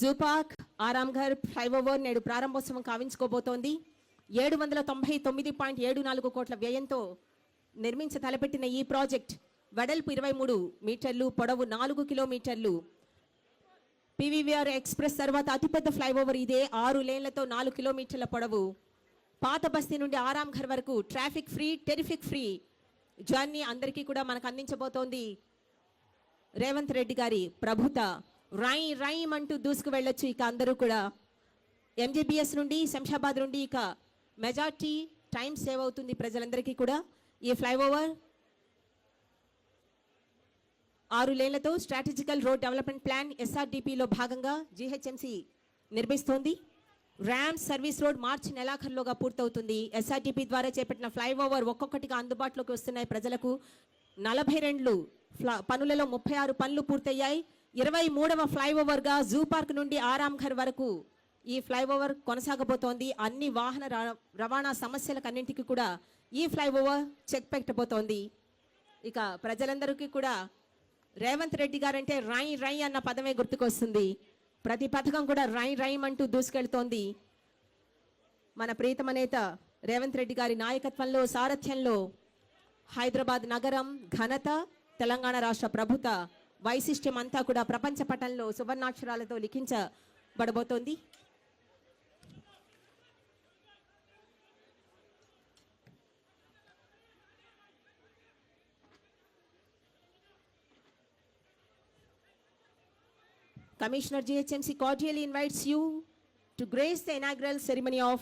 Zoo park Aramghar flyover నేడు ప్రారంభోత్సవం కావించుకోబోతోంది. 799.74 కోట్ల వ్యయంతో నిర్మించ తలపెట్టిన ఈ ప్రాజెక్ట్ వెడల్పు 23 మీటర్లు, పొడవు 4 కిలోమీటర్లు. పీవీవీఆర్ ఎక్స్ప్రెస్ తర్వాత అతిపెద్ద ఫ్లైఓవర్ ఇదే. 6 లేన్లతో 4 కిలోమీటర్ల పొడవు. పాత బస్తీ నుండి ఆరాంఘర్ వరకు traffic free, terrific free journey అందరికీ కూడా మనకు అందించబోతోంది రేవంత్ రెడ్డి గారి ప్రభుత. రైమ్ అంటూ దూసుకు వెళ్ళొచ్చు ఇక అందరూ కూడా. ఎంజీబీఎస్ నుండి, శంషాబాద్ నుండి ఇక మెజార్టీ టైం సేవ్ అవుతుంది ప్రజలందరికీ కూడా. ఈ ఫ్లైఓవర్ 6 లేన్లతో స్ట్రాటజికల్ రోడ్ డెవలప్మెంట్ ప్లాన్ ఎస్ఆర్డిపిలో భాగంగా జీహెచ్ఎంసీ నిర్మిస్తోంది. ర్యామ్ సర్వీస్ రోడ్ మార్చి నెలాఖరులోగా పూర్తవుతుంది. ఎస్ఆర్డిపి ద్వారా చేపట్టిన ఫ్లైఓవర్ ఒక్కొక్కటిగా అందుబాటులోకి వస్తున్నాయి ప్రజలకు. 42 పనులలో 36 పనులు పూర్తయ్యాయి. 23వ ఫ్లైఓవర్గా జూ పార్క్ నుండి ఆరాంఘర్ వరకు ఈ ఫ్లైఓవర్ కొనసాగబోతోంది. అన్ని వాహన రవాణా సమస్యలకన్నింటికి కూడా ఈ ఫ్లైఓవర్ చెక్ పెట్టబోతోంది. ఇక ప్రజలందరికీ కూడా రేవంత్ రెడ్డి గారంటే రై అన్న పదమే గుర్తుకొస్తుంది. ప్రతి పథకం కూడా రైమ్ అంటూ దూసుకెళ్తోంది. మన ప్రీతమ నేత రేవంత్ రెడ్డి గారి నాయకత్వంలో, సారథ్యంలో హైదరాబాద్ నగరం ఘనత, తెలంగాణ రాష్ట్ర ప్రభుత వైశిష్ట్యం అంతా కూడా ప్రపంచ పటంలో సువర్ణాక్షరాలతో లిఖించబడబోతోంది. Commissioner GHMC cordially invites you to grace the inaugural ceremony of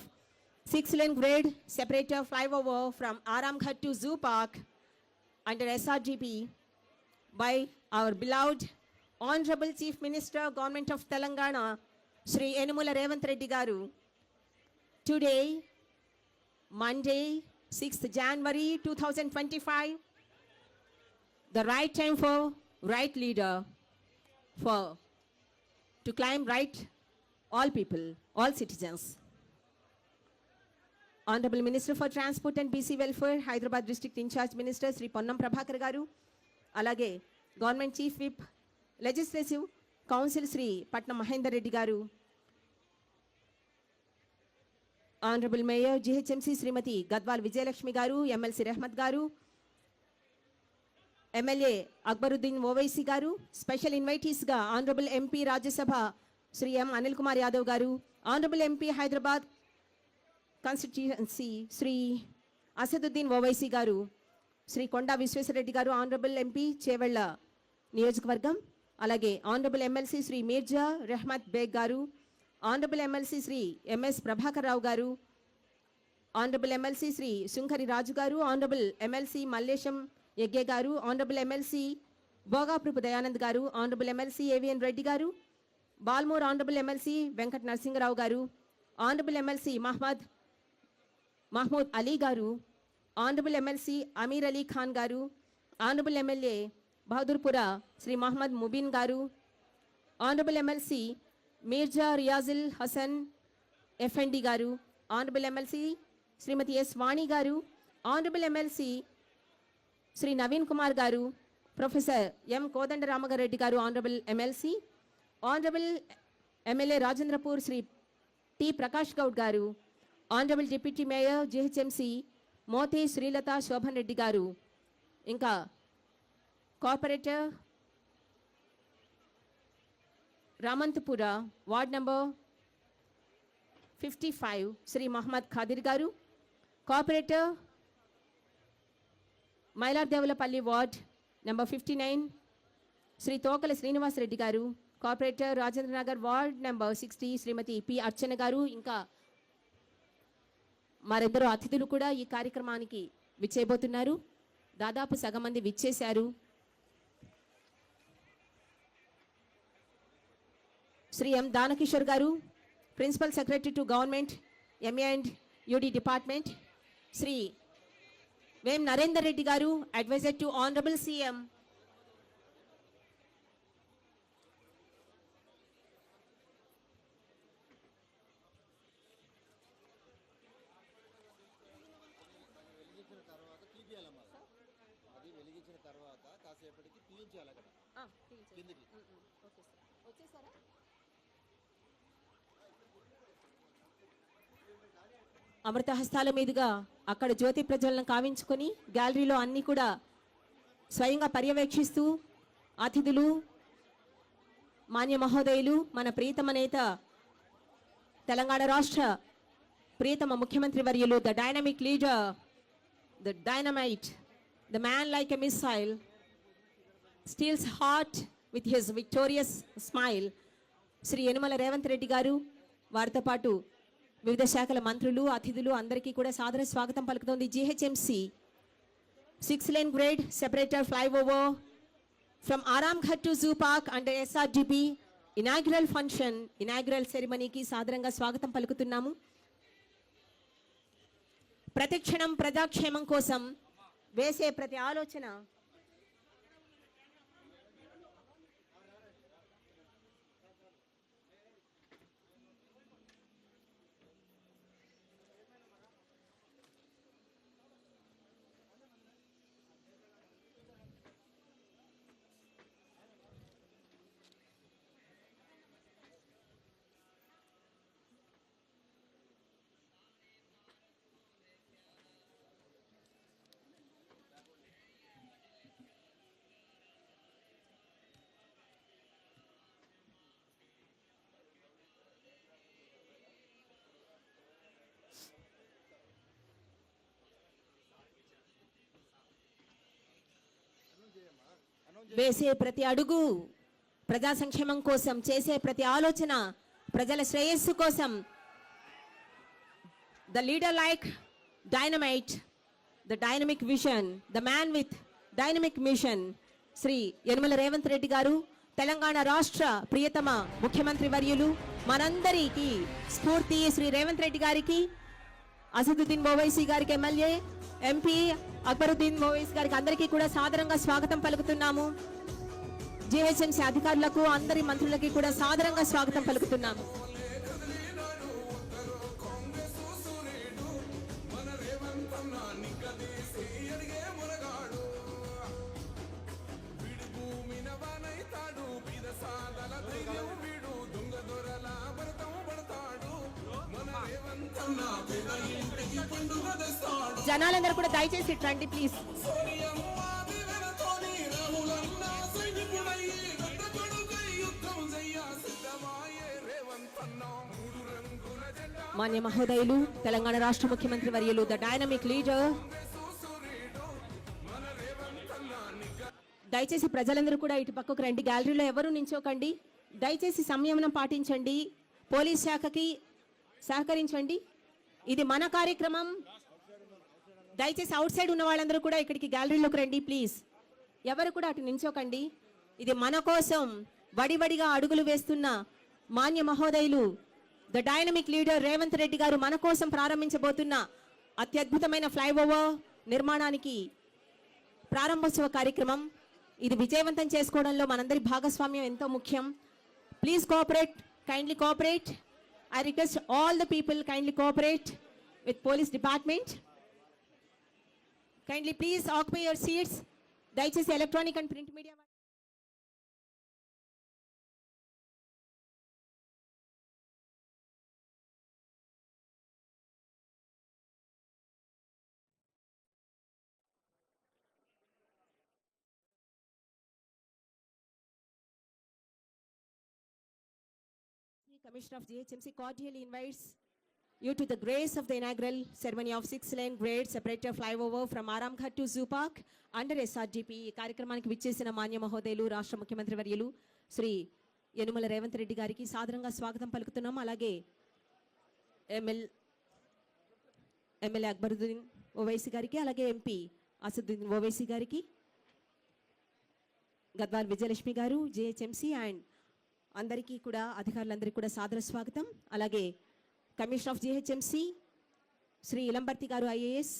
6-lane grade separator flyover from Aramghar to Zoo Park under SRGP by our beloved Honorable Chief Minister, Government of Telangana, Shri Yenamula Revanth Reddy Garu. Today, Monday, 6th January 2025, the right time for right leader to claim right all people, all citizens. Honorable Minister for Transport and BC Welfare, Hyderabad District Incharge Minister Sri Ponnam Prabhakar Garu, alage Government Chief Whip, Legislative Council Sri Patna Mahendra Reddy Garu, Honorable Mayor GHMC Srimati Gadwal Vijayalakshmi Garu, MLC Rehmat Garu, MLA Akbaruddin Owaisi Garu, special invitees ga Honorable MP Rajya Sabha Sri M Anil Kumar Yadav Garu, Honorable MP Hyderabad Constituency Sri Asaduddin Owaisi Garu, Sri Konda Visweswara Reddy Garu, Honorable MP Chevella Niyojakavargam, alage Honorable MLC Sri Mirza Rehmat Beg Garu, Honorable MLC Sri MS Prabhakar Rao Garu, Honorable MLC Sri Sunkari Raju Garu, Honorable MLC Mallesham Yegge Garu, Honorable MLC Bogaprupu Dayanand Garu, Honorable MLC AVN Reddy Garu, Balmore Honorable MLC Venkat Narsingarao Garu, Honorable MLC Mahmood Ali Garu, Honorable MLC Amir Ali Khan Garu, Honorable MLA Bahadurpura Sri Muhammad Mubin Garu, Honorable MLC Mirza Riazil Hassan FND Garu, Honorable MLC Srimati S. Vani Garu, Honorable MLC Sri Naveen Kumar Garu, Professor M. Kodandaramaga Reddy Garu, Honorable MLC, Honorable MLA Rajendrapur Sri T. Prakash Gaud Garu, Honorable Deputy Mayor GHMC Moti Srilata Shobhan Reddy Garu, Inka Corporator Ramantapura, Ward number 55 Sri Muhammad Khadir Garu, Corporator Mailadevulapalli Ward number 59 Sri Tokala Srinivas Reddy Garu, Corporator Rajendra Nagar Ward number 60 Srimati P. Archana Garu, ఇంకా మరెందరో అతిథులు కూడా ఈ కార్యక్రమానికి విచ్చేయబోతున్నారు. దాదాపు సగం మంది విచ్చేశారు. Shri M Danakishore గారు, principal secretary to government MA and UD department, Shri Vem Narender Reddy గారు, అడ్వైజర్ టు ఆనరబుల్ సీఎం, కాసేపటికి తీయించాలి అక్కడ కిందికి. ఓకే సార్, వచ్చేసారా? అమృత హస్తాల మీదుగా అక్కడ జ్యోతి ప్రజ్వలన కావించుకొని గ్యాలరీలో అన్ని కూడా స్వయంగా పర్యవేక్షిస్తూ అతిథులు మాన్య మహోదయులు మన ప్రియతమ నేత తెలంగాణ రాష్ట్ర ప్రియతమ ముఖ్యమంత్రి వర్యులు the dynamic leader the dynamite the man like a missile steals heart with his victorious smile Shri Yanumala Revanth Reddy గారు వారితో పాటు వివిధ శాఖల మంత్రులు అతిథులు అందరికీ కూడా సాదర స్వాగతం పలుకుతోంది. GHMC 6-lane grade separator flyover from Aramghat to Zoo Park under SRDP inaugural function inaugural ceremony కి సాదరంగా స్వాగతం పలుకుతున్నాము. ప్రతిక్షణం ప్రజాక్షేమం కోసం వేసే ప్రతి ఆలోచన వేసే ప్రతి అడుగు ప్రజా సంక్షేమం కోసం చేసే ప్రతి ఆలోచన ప్రజల శ్రేయస్సు కోసం the leader like dynamite the dynamic vision the man with dynamic mission Shri Yanumala Revanth Reddy గారు తెలంగాణ రాష్ట్ర ప్రియతమ ముఖ్యమంత్రి వర్యులు మనందరికీ స్ఫూర్తి శ్రీ రేవంత్ రెడ్డి గారికి అసదుద్దీన్ ఓవైసీ గారికి ఎమ్మెల్యే ఎంపీ అక్బరుద్దీన్ ఓవైసీ గారికి అందరికీ కూడా సాదరంగా స్వాగతం పలుకుతున్నాము. జిహెచ్ఎంసీ అధికారులకు అందరి మంత్రులకి కూడా సాదరంగా స్వాగతం పలుకుతున్నాము. జనాలందరూ కూడా దయచేసి రండి ప్లీజ్. మాన్య మహోదయులు తెలంగాణ రాష్ట్ర ముఖ్యమంత్రి వర్యులు ద డైనమిక్ లీడర్ దయచేసి ప్రజలందరూ కూడా ఇటు పక్కకు రండి. గ్యాలరీలో ఎవరు నించోకండి. దయచేసి సంయమనం పాటించండి. పోలీస్ శాఖకి సహకరించండి. ఇది మన కార్యక్రమం. దయచేసి అవుట్ సైడ్ ఉన్న వాళ్ళందరూ కూడా ఇక్కడికి గ్యాలరీలోకి రండి ప్లీజ్. ఎవరు కూడా అటు నించోకండి. ఇది మన కోసం వడివడిగా అడుగులు వేస్తున్న మాన్య మహోదయులు the dynamic leader Revanth Reddy గారు మన కోసం ప్రారంభించబోతున్న అత్యద్భుతమైన ఫ్లైఓవర్ నిర్మాణానికి ప్రారంభోత్సవ కార్యక్రమం. ఇది విజయవంతం చేసుకోవడంలో మనందరి భాగస్వామ్యం ఎంతో ముఖ్యం. Please cooperate, kindly cooperate. I request all the people kindly cooperate with police department. Kindly please occupy your seats. దయచేసి electronic and print media Commissioner of GHMC cordially invites you to the grace of the inaugural ceremony of 6-lane grade separator flyover from Aramghat to Zoo Park under SRDP. ఈ కార్యక్రమానికి విచ్చేసిన మాన్య మహోదయులు రాష్ట్ర ముఖ్యమంత్రి వర్యులు శ్రీ యనుమల రేవంత్ రెడ్డి గారికి సాదరంగా స్వాగతం పలుకుతున్నాం. అలాగే ఎమ్మెల్యే అక్బరుద్దీన్ ఓవైసీ గారికి, అలాగే ఎంపీ అసదుద్దీన్ ఓవైసీ గారికి, గద్వాల్ విజయలక్ష్మి గారు జిహెచ్ఎంసీ అండ్ అందరికీ కూడా అధికారులందరికీ కూడా సాదర స్వాగతం. అలాగే కమిషనర్ ఆఫ్ జిహెచ్ఎంసీ శ్రీ ఇలంబర్తి గారు IAS,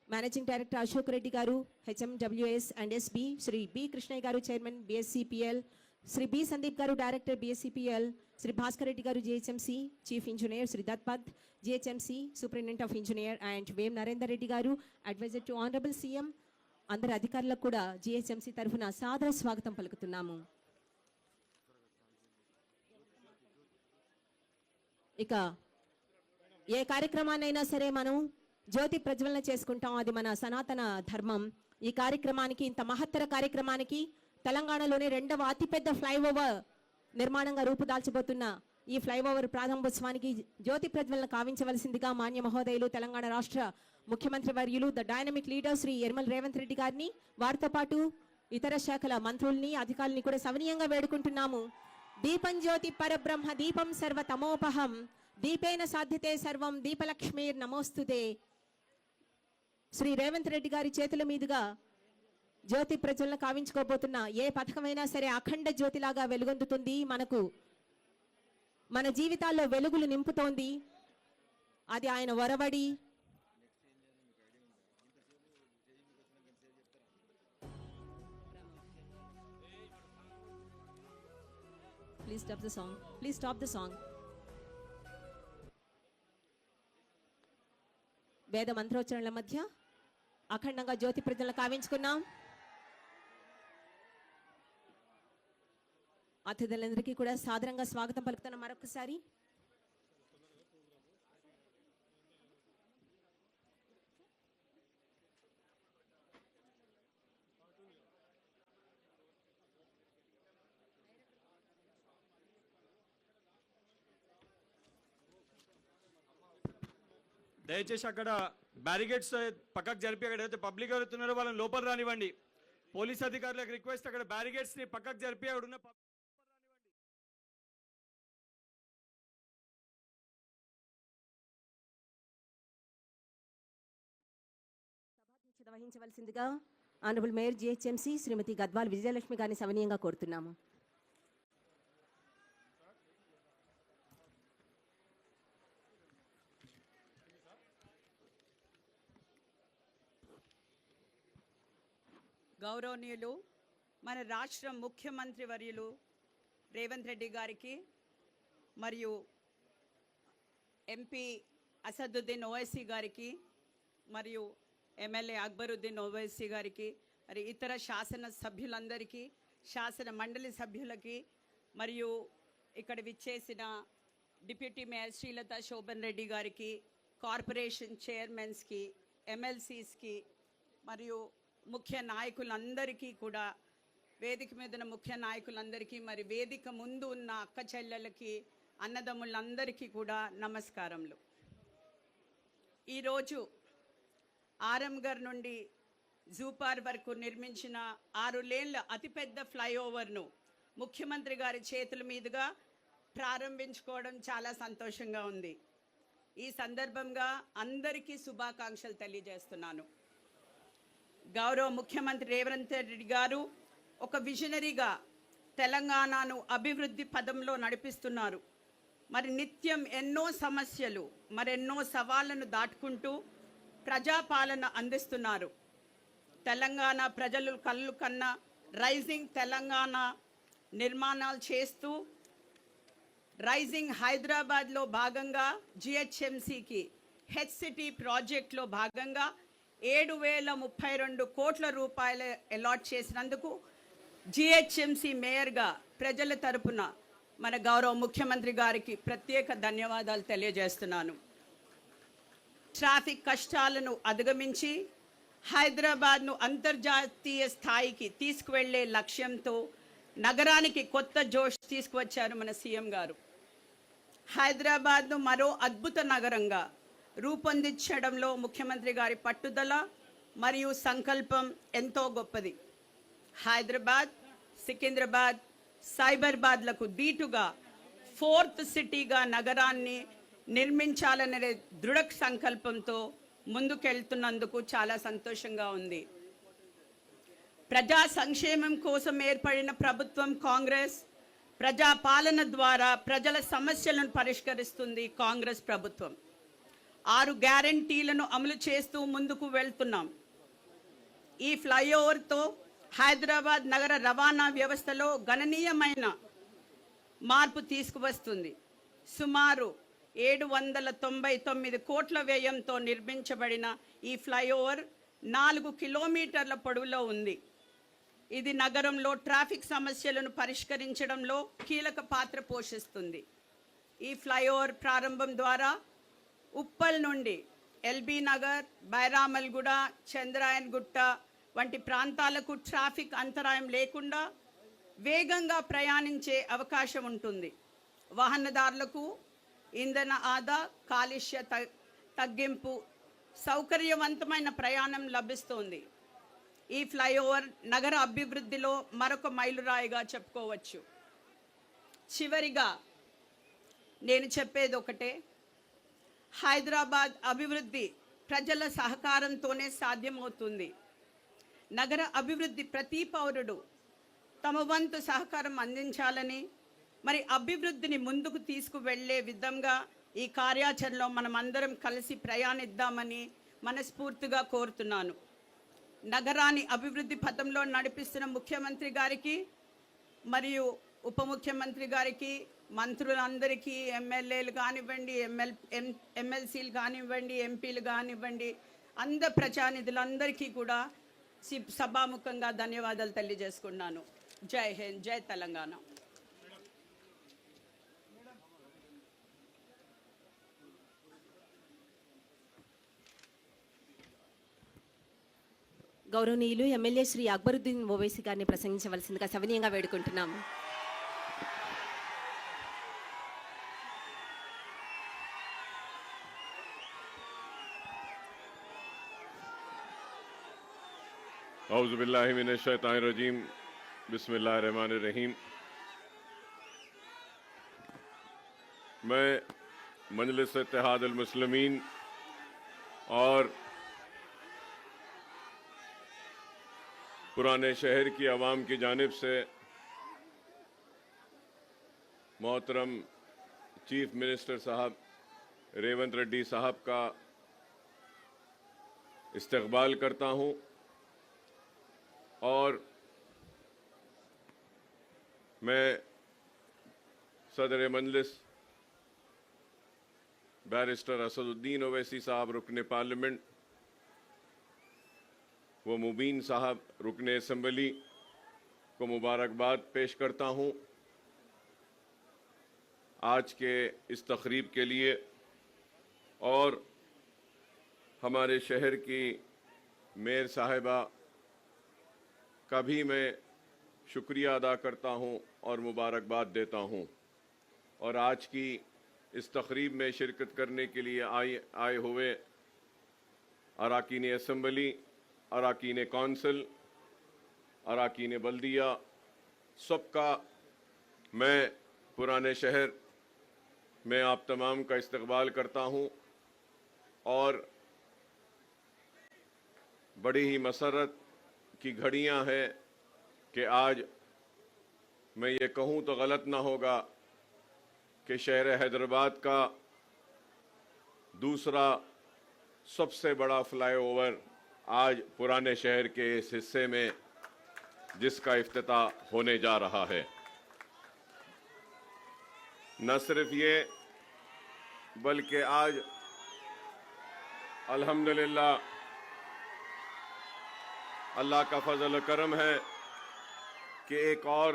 managing director Ashok Reddy గారు హెచ్ఎండబ్ల్యూఎస్ అండ్ ఎస్బి, శ్రీ బి కృష్ణయ్య గారు చైర్మన్ బిఎస్సిపిఎల్, శ్రీ బి సందీప్ గారు డైరెక్టర్ బిఎస్సిపిఎల్, శ్రీ భాస్కర్ రెడ్డి గారు GHMC chief engineer, Shri Dattapath GHMC superintendent of engineer and Vem Narender Reddy గారు అడ్వైజర్ టు ఆనరబుల్ సీఎం. అందరి అధికారులకు కూడా జిహెచ్ఎంసీ తరఫున సాదర స్వాగతం పలుకుతున్నాము. ఇక ఏ కార్యక్రమాన్నైనా సరే మనం జ్యోతి ప్రజ్వలన చేసుకుంటాం, అది మన సనాతన ధర్మం. ఈ కార్యక్రమానికి, ఇంత మహత్తర కార్యక్రమానికి, తెలంగాణలోనే రెండవ అతిపెద్ద ఫ్లైఓవర్ నిర్మాణంగా రూపుదాల్చబోతున్న ఈ ఫ్లైఓవర్ ప్రారంభోత్సవానికి జ్యోతి ప్రజ్వలన కావించవలసిందిగా మాన్య మహోదయులు తెలంగాణ రాష్ట్ర ముఖ్యమంత్రి వర్యులు the dynamic leader Shri Yanamala Revanth Reddy గారిని, వారితో పాటు ఇతర శాఖల మంత్రుల్ని, అధికారుల్ని కూడా సవినీయంగా వేడుకుంటున్నాము. దీపం జ్యోతి పరబ్రహ్మ దీపం సర్వతమోపహం దీపేన సాధ్యతే సర్వం దీపలక్ష్మీర్ నమోస్తుతే. శ్రీ రేవంత్ రెడ్డి గారి చేతుల మీదుగా జ్యోతి ప్రజ్వలన కావించుకోబోతున్న ఏ పథకమైనా సరే అఖండ జ్యోతిలాగా వెలుగొందుతుంది, మనకు మన జీవితాల్లో వెలుగులు నింపుతోంది. అది ఆయన వరవడి. Please stop the song, please stop the song. వేద మంత్రోచ్చరణల మధ్య అఖండంగా జ్యోతి ప్రజ్వలన కావించుకున్నాం. అతిథులందరికీ కూడా సాదరంగా స్వాగతం పలుకుతున్నాం మరొకసారి. దయచేసి అక్కడ బ్యారిగేడ్స్ పక్కకు జరిపి అక్కడ అయితే పబ్లిక్ ఎవరుతున్నారో వాళ్ళని లోపల రానివ్వండి. పోలీస్ అధికారులకు రిక్వెస్ట్, అక్కడ బ్యారిగేడ్స్ ని పక్కకు జరిపి అక్కడ ఉన్న సభాధ్యక్షత వహించవలసిందిగా ఆనరబుల్ మేయర్ జిహెచ్ఎంసీ శ్రీమతి గద్వాల్ విజయలక్ష్మి గారిని సవినీయంగా కోరుతున్నాము. గౌరవనీయులు మన రాష్ట్ర ముఖ్యమంత్రి వర్యులు రేవంత్ రెడ్డి గారికి మరియు ఎంపీ అసదుద్దీన్ ఓవైసీ గారికి మరియు ఎమ్మెల్యే అక్బరుద్దీన్ ఓవైసీ గారికి, మరి ఇతర శాసన సభ్యులందరికీ, శాసన మండలి సభ్యులకి, మరియు ఇక్కడ విచ్చేసిన డిప్యూటీ మేయర్ శ్రీలత శోభన్ రెడ్డి గారికి, కార్పొరేషన్ చైర్మన్స్కి, ఎమ్మెల్సీస్కి, మరియు ముఖ్య నాయకులందరికీ కూడా, వేదిక మీద ఉన్న ముఖ్య నాయకులందరికీ, మరి వేదిక ముందు ఉన్న అక్క చెల్లెలకి, అన్నదమ్ములందరికీ కూడా నమస్కారములు. ఈరోజు ఆరంగర్ నుండి జూపార్ వరకు నిర్మించిన 6 లేన్ల అతిపెద్ద ఫ్లైఓవర్ను ముఖ్యమంత్రి గారి చేతుల మీదుగా ప్రారంభించుకోవడం చాలా సంతోషంగా ఉంది. ఈ సందర్భంగా అందరికీ శుభాకాంక్షలు తెలియజేస్తున్నాను. గౌరవ ముఖ్యమంత్రి రేవంత్ రెడ్డి గారు ఒక విజనరీగా తెలంగాణను అభివృద్ధి పదంలో నడిపిస్తున్నారు. మరి నిత్యం ఎన్నో సమస్యలు, మరెన్నో సవాళ్లను దాటుకుంటూ ప్రజాపాలన అందిస్తున్నారు. తెలంగాణ ప్రజలు కళ్ళు కన్న రైజింగ్ తెలంగాణ నిర్మాణాలు చేస్తూ, రైజింగ్ హైదరాబాద్లో భాగంగా జిహెచ్ఎంసీకి హెచ్సిటీ ప్రాజెక్ట్లో భాగంగా 7,032 కోట్ల రూపాయలు అలాట్ చేసినందుకు జిహెచ్ఎంసీ మేయర్గా ప్రజల తరపున మన గౌరవ ముఖ్యమంత్రి గారికి ప్రత్యేక ధన్యవాదాలు తెలియజేస్తున్నాను. ట్రాఫిక్ కష్టాలను అధిగమించి హైదరాబాద్ను అంతర్జాతీయ స్థాయికి తీసుకువెళ్లే లక్ష్యంతో నగరానికి కొత్త జోష్ తీసుకువచ్చారు మన సీఎం గారు. హైదరాబాద్ను మరో అద్భుత నగరంగా రూపొందించడంలో ముఖ్యమంత్రి గారి పట్టుదల మరియు సంకల్పం ఎంతో గొప్పది. హైదరాబాద్, సికింద్రాబాద్, సైబరాబాద్లకు దీటుగా 4th సిటీగా నగరాన్ని నిర్మించాలనే దృఢ సంకల్పంతో ముందుకెళ్తున్నందుకు చాలా సంతోషంగా ఉంది. ప్రజా సంక్షేమం కోసం ఏర్పడిన ప్రభుత్వం కాంగ్రెస్. ప్రజా పాలన ద్వారా ప్రజల సమస్యలను పరిష్కరిస్తుంది కాంగ్రెస్ ప్రభుత్వం. 6 గ్యారంటీలను అమలు చేస్తూ ముందుకు వెళ్తున్నాం. ఈ ఫ్లైఓవర్తో హైదరాబాద్ నగర రవాణా వ్యవస్థలో గణనీయమైన మార్పు తీసుకువస్తుంది. సుమారు 799 కోట్ల వ్యయంతో నిర్మించబడిన ఈ ఫ్లైఓవర్ 4 కిలోమీటర్ల పొడవులో ఉంది. ఇది నగరంలో ట్రాఫిక్ సమస్యలను పరిష్కరించడంలో కీలక పాత్ర పోషిస్తుంది. ఈ ఫ్లైఓవర్ ప్రారంభం ద్వారా ఉప్పల్ నుండి ఎల్బీ నగర్, బైరామల్గూడ, చంద్రాయన్ గుట్ట వంటి ప్రాంతాలకు ట్రాఫిక్ అంతరాయం లేకుండా వేగంగా ప్రయాణించే అవకాశం ఉంటుంది. వాహనదారులకు ఇంధన ఆదా, కాలుష్య తగ్గింపు, సౌకర్యవంతమైన ప్రయాణం లభిస్తుంది. ఈ ఫ్లైఓవర్ నగర అభివృద్ధిలో మరొక మైలురాయిగా చెప్పుకోవచ్చు. చివరిగా నేను చెప్పేది ఒకటే, హైదరాబాద్ అభివృద్ధి ప్రజల సహకారంతోనే సాధ్యమవుతుంది. నగర అభివృద్ధి ప్రతి పౌరుడు తమ వంతు సహకారం అందించాలని, మరి అభివృద్ధిని ముందుకు తీసుకువెళ్ళే విధంగా ఈ కార్యాచరణలో మనం అందరం కలిసి ప్రయాణిద్దామని మనస్ఫూర్తిగా కోరుతున్నాను. నగరాన్ని అభివృద్ధి పథంలో నడిపిస్తున్న ముఖ్యమంత్రి గారికి మరియు ఉప ముఖ్యమంత్రి గారికి, మంత్రులందరికీ, ఎమ్మెల్యేలు కానివ్వండి, ఎమ్మెల్సీలు కానివ్వండి, ఎంపీలు కానివ్వండి, అందరు ప్రజానిధులందరికీ కూడా సభాముఖంగా ధన్యవాదాలు తెలియజేసుకున్నాను. జై హింద్, జై తెలంగాణ. గౌరవనీయులు ఎమ్మెల్యే శ్రీ అక్బరుద్దీన్ ఓవైసీ గారిని ప్రసంగించవలసిందిగా సవినీయంగా వేడుకుంటున్నాం. औज़ु बिल्लाहि मिनश शैतानिर रजीम, बिस्मिल्लाहिर रहमानिर रहीम। मैं मजलिस इत्तेहाद अल मुस्लिमीन और पुराने शहर की आवाम की जानिब से मोहतरम चीफ मिनिस्टर साहब रेवंत रेड्डी साहब का इस्तकबाल करता हूं और मैं सदर मजलिस बैरिस्टर असदुद्दीन ओवैसी साहब रुकने पार्लियामेंट व मुबीन साहब रुकने असम्बली को मुबारकबाद पेश करता हूं आज के इस तकरीब के लिए, और हमारे शहर की मेयर साहिबा का भी मैं शुक्रिया अदा करता हूं और मुबारकबाद देता हूं। और आज की इस तकरीब में शिरकत करने के लिए आए हुए अराकीन असम्बली, अराकीन कौंसिल, अराकीन बल्दिया, सबका मैं पुराने शहर में आप तमाम का इस्तकबाल करता हूं और बड़ी ही मसरत की घड़ियां हैं कि आज मैं ये कहूं तो गलत ना होगा कि शहर हैदराबाद का दूसरा सबसे बड़ा फ्लाईओवर आज पुराने शहर के इस हिस्से में जिसका इफ्तिताह होने जा रहा है। न सिर्फ ये बल्कि आज अल्हम्दुलिल्लाह अल्लाह का फजल करम है कि एक और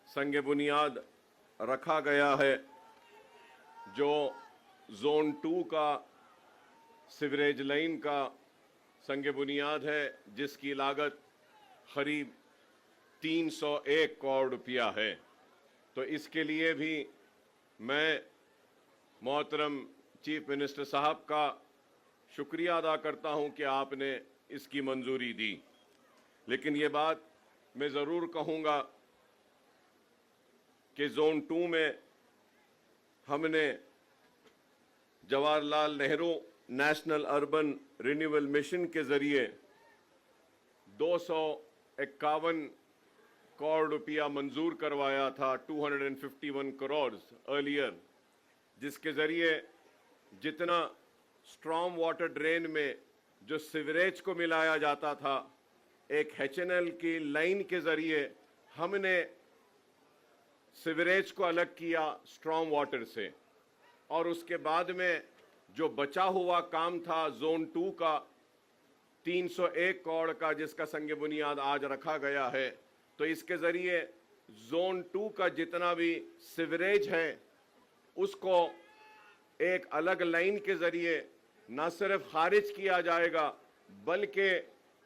संग बुनियाद रखा गया है जो जोन 2 का सिवरेज लाइन का संग बुनियाद है, जिसकी लागत करीब 301 करोड़ रुपया है। तो इसके लिए भी मैं मोहतरम चीफ मिनिस्टर साहब का शुक्रिया अदा करता हूं कि आपने इसकी मंजूरी दी। लेकिन ये बात मैं ज़रूर कहूँगा कि जोन 2 में हमने Jawaharlal Nehru national urban renewal mission के ज़रिए 251 करोड़ रुपया मंजूर करवाया था, 251 करोड़ अर्लियर, जिसके ज़रिए जितना स्ट्रॉम वाटर ड्रेन में जो सीवरेज को मिलाया जाता था, एक HNL की लाइन के ज़रिए हमने सीवरेज को अलग किया स्ट्रॉम वाटर से, और उसके बाद में जो बचा हुआ काम था जोन 2 का 301 करोड़ का, जिसका संग बुनियाद आज रखा गया है। तो इसके ज़रिए जोन 2 का जितना भी सीवरेज है उसको एक अलग लाइन के जरिए न सिर्फ खारिज किया जाएगा बल्कि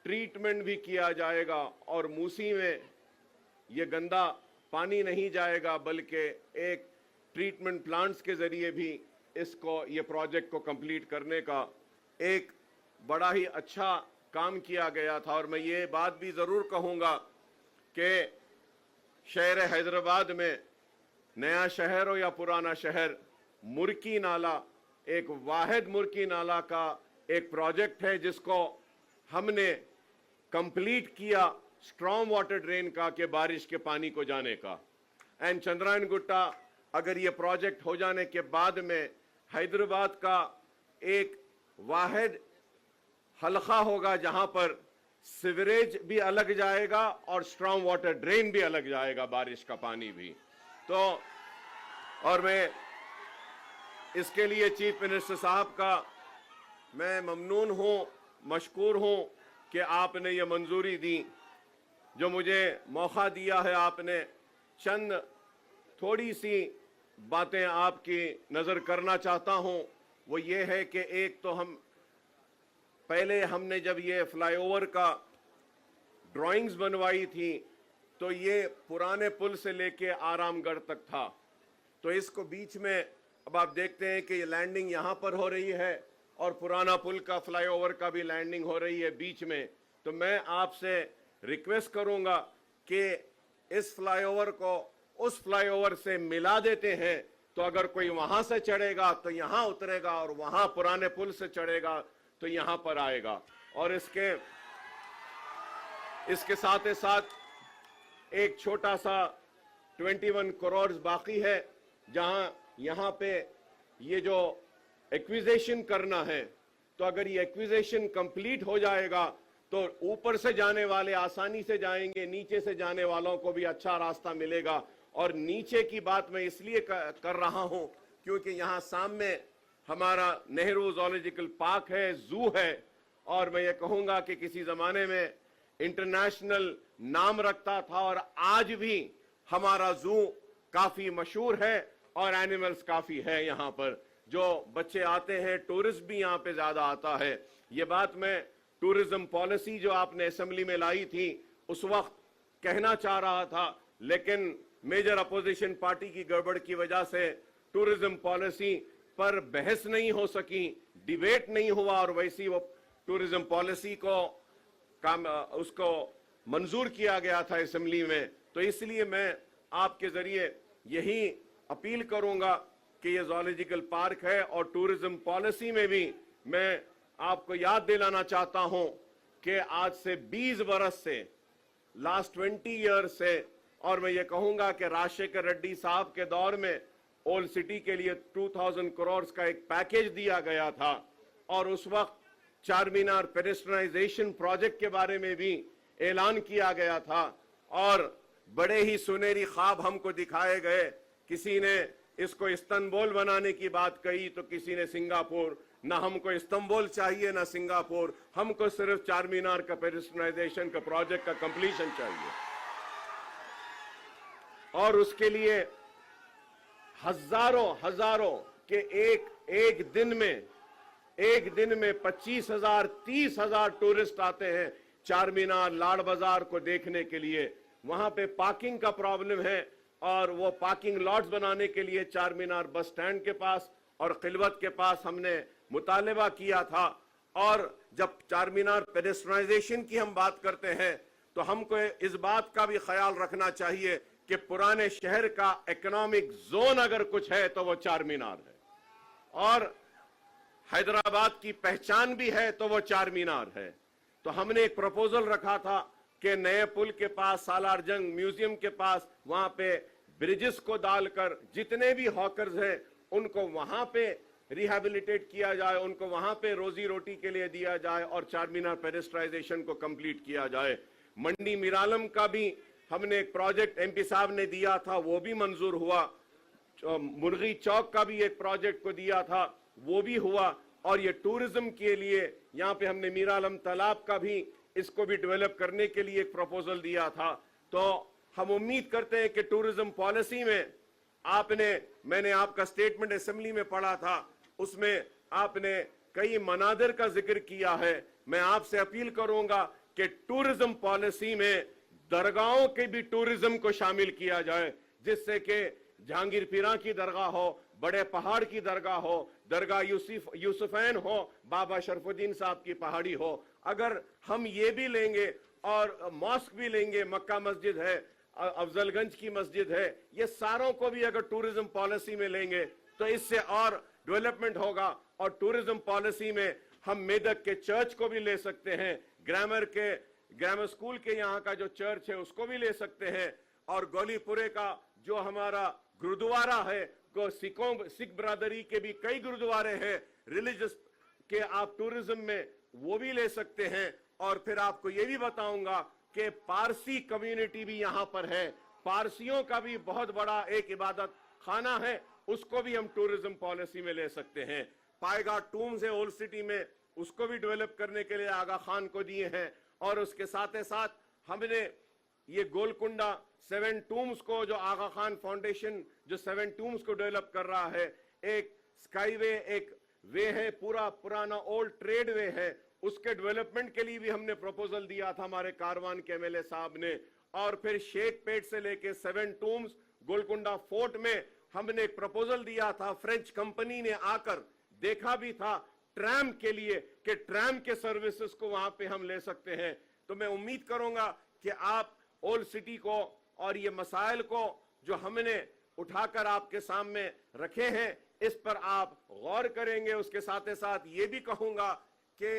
ट्रीटमेंट भी किया जाएगा और मूसी में ये गंदा पानी नहीं जाएगा बल्कि एक ट्रीटमेंट प्लांट्स के जरिए भी ये प्रोजेक्ट को कंप्लीट करने का एक बड़ा ही अच्छा काम किया गया था। और मैं ये बात भी ज़रूर कहूँगा कि शहर हैदराबाद में नया शहर हो या पुराना शहर, मुर्की नाला एक वाहिद मुर्की नाला का एक प्रोजेक्ट है जिसको हमने कंप्लीट किया स्ट्रॉन्ग वाटर ड्रेन का के बारिश के पानी को जाने का। एंड चंद्रायन गुट्टा अगर ये प्रोजेक्ट हो जाने के बाद में हैदराबाद का एक वाहिद हलका होगा जहां पर सीवरेज भी अलग जाएगा और स्ट्रॉन्ग वाटर ड्रेन भी अलग जाएगा, बारिश का पानी भी। तो और मैं इसके लिए चीफ मिनिस्टर साहब का मैं ममनून हूं, मशकूर हूं कि आपने ये मंजूरी दी, जो मुझे मौका दिया है। आपने चंद थोड़ी सी बातें आपकी नज़र करना चाहता हूं, वो ये है कि एक तो पहले हमने जब ये फ्लाईओवर का ड्राइंग्स बनवाई थी तो ये पुराने पुल से लेके आरामगढ़ तक था, तो इसको बीच में अब आप देखते हैं कि ये लैंडिंग यहाँ पर हो रही है और पुराना पुल का फ्लाईओवर का भी लैंडिंग हो रही है बीच में। तो मैं आपसे रिक्वेस्ट करूंगा कि इस फ्लाईओवर को उस फ्लाईओवर से मिला देते हैं, तो अगर कोई वहां से चढ़ेगा तो यहां उतरेगा और वहां पुराने पुल से चढ़ेगा तो यहां पर आएगा। और इसके साथ ही साथ एक छोटा सा 21 करोड़ बाकी है, जहां यहां पे ये जो एक्विजिशन करना है, तो अगर ये एक्विजिशन कंप्लीट हो जाएगा तो ऊपर से जाने वाले आसानी से जाएंगे, नीचे से जाने वालों को भी अच्छा रास्ता मिलेगा। और नीचे की बात मैं इसलिए कर रहा हूं क्योंकि यहां सामने हमारा नेहरू ज़ूलॉजिकल पार्क है, जू है, और मैं ये कहूंगा कि किसी जमाने में इंटरनेशनल नाम रखता था और आज भी हमारा जू काफी मशहूर है और एनिमल्स काफी है। यहाँ पर जो बच्चे आते हैं, टूरिस्ट भी यहाँ पे ज्यादा आता है। ये बात मैं टूरिज्म पॉलिसी जो आपने असेंबली में लाई थी उस वक्त कहना चाह रहा था, लेकिन मेजर अपोजिशन पार्टी की गड़बड़ की वजह से टूरिज्म पॉलिसी पर बहस नहीं हो सकी, डिबेट नहीं हुआ और वैसी वो टूरिज्म पॉलिसी को उसको मंजूर किया गया था असेंबली में। तो इसलिए मैं आपके जरिए यही अपील करूंगा कि ये ज़ूलॉजिकल पार्क है और टूरिज्म पॉलिसी में भी मैं आपको याद दिलाना चाहता हूं कि आज से 20 बरस से, लास्ट 20 ईयर्स से, और मैं ये कहूंगा कि राजशेखर रेड्डी साहब के दौर में ओल्ड सिटी के लिए 2000 करोड़ का एक पैकेज दिया गया था और उस वक्त चार मीनार पेडेस्ट्रियनाइजेशन प्रोजेक्ट के बारे में भी ऐलान किया गया था और बड़े ही सुनहरी ख्वाब हमको दिखाए गए। किसी ने इसको इस्तांबुल बनाने की बात कही तो किसी ने सिंगापुर। ना हमको इस्तांबुल चाहिए ना सिंगापुर, हमको सिर्फ चार मीनार का पेडेस्ट्रियनाइजेशन का प्रोजेक्ट का कंप्लीशन चाहिए। और उसके लिए हजारों के एक दिन में 25,000 30,000 टूरिस्ट आते हैं चार मीनार, लाड़ बाजार को देखने के लिए। वहां पे पार्किंग का प्रॉब्लम है और वो पार्किंग लॉट्स बनाने के लिए चार मीनार बस स्टैंड के पास और खिलवत के पास हमने मुतालबा किया था। और जब चार मीनार पेडेस्ट्रियनाइजेशन की हम बात करते हैं तो हमको इस बात का भी ख्याल रखना चाहिए कि पुराने शहर का इकोनॉमिक जोन अगर कुछ है तो वो चार मीनार है, और हैदराबाद की पहचान भी है तो वो चार मीनार है। तो हमने एक प्रपोजल रखा था कि नए पुल के पास, सालार जंग म्यूजियम के पास, वहां पे ब्रिजेस को डालकर जितने भी हॉकर्स हैं उनको वहां पे रिहेबिलिटेट किया जाए, उनको वहां पे रोजी रोटी के लिए दिया जाए और चार मीनार पेडेस्ट्रियनाइजेशन को कंप्लीट किया जाए। मंडी मिरालम का भी हमने एक प्रोजेक्ट एमपी साहब ने दिया था, वो भी मंजूर हुआ। मुर्गी चौक का भी एक प्रोजेक्ट को दिया था, वो भी हुआ। और ये टूरिज्म के लिए यहाँ पे हमने मीरालम तालाब का भी, इसको भी डेवलप करने के लिए एक प्रपोजल दिया था। तो हम उम्मीद करते हैं कि टूरिज्म पॉलिसी में मैंने आपका स्टेटमेंट असेंबली में पढ़ा था, उसमें आपने कई मनादिर का जिक्र किया है। मैं आपसे अपील करूंगा कि टूरिज्म पॉलिसी में दरगाहों के भी टूरिज्म को शामिल किया जाए, जिससे कि जहांगीर पीरा की दरगाह हो, बड़े पहाड़ की दरगाह हो, दरगाह यूसुफैन हो, बाबा शरफुद्दीन साहब की पहाड़ी हो। अगर हम ये भी लेंगे और मॉस्क भी लेंगे, मक्का मस्जिद है, अफजलगंज की मस्जिद है, ये सारों को भी अगर टूरिज्म पॉलिसी में लेंगे तो इससे और डेवलपमेंट होगा। और टूरिज्म पॉलिसी में हम मेदक के चर्च को भी ले सकते हैं, ग्रामर स्कूल के यहाँ का जो चर्च है उसको भी ले सकते हैं, और गोलीपुरे का जो हमारा गुरुद्वारा है, सिख बरादरी के भी कई गुरुद्वारे हैं रिलीजियस के, आप टूरिज्म में वो भी ले सकते हैं। और फिर आपको ये भी बताऊंगा कि पारसी कम्युनिटी भी यहाँ पर है, पारसियों का भी बहुत बड़ा एक इबादत खाना है, उसको भी हम टूरिज्म पॉलिसी में ले सकते हैं। पाएगा टूम्स है ओल्ड सिटी में, उसको भी डेवलप करने के लिए आगा खान को दिए हैं। और उसके साथ साथ हमने ये गोलकुंडा 7 टूम्स को, जो आगा खान फाउंडेशन जो 7 टूम्स को डेवलप कर रहा है, एक स्काईवे, एक वे है, पूरा पुराना ओल्ड ट्रेड वे है, उसके डेवलपमेंट के लिए भी हमने प्रपोजल दिया था हमारे कारवान के एमएलए साहब ने। और फिर शेख पेट से लेके 7 टूम्स गोलकुंडा फोर्ट में हमने एक प्रपोजल दिया था, फ्रेंच कंपनी ने आकर देखा भी था ट्रैम के लिए कि ट्रैम के सर्विसेज को वहां पे हम ले सकते हैं। तो मैं उम्मीद करूंगा कि आप ओल्ड सिटी को और ये मसाइल को जो हमने उठाकर आपके सामने रखे हैं, इस पर आप गौर करेंगे। उसके साथ साथ ये भी कहूंगा कि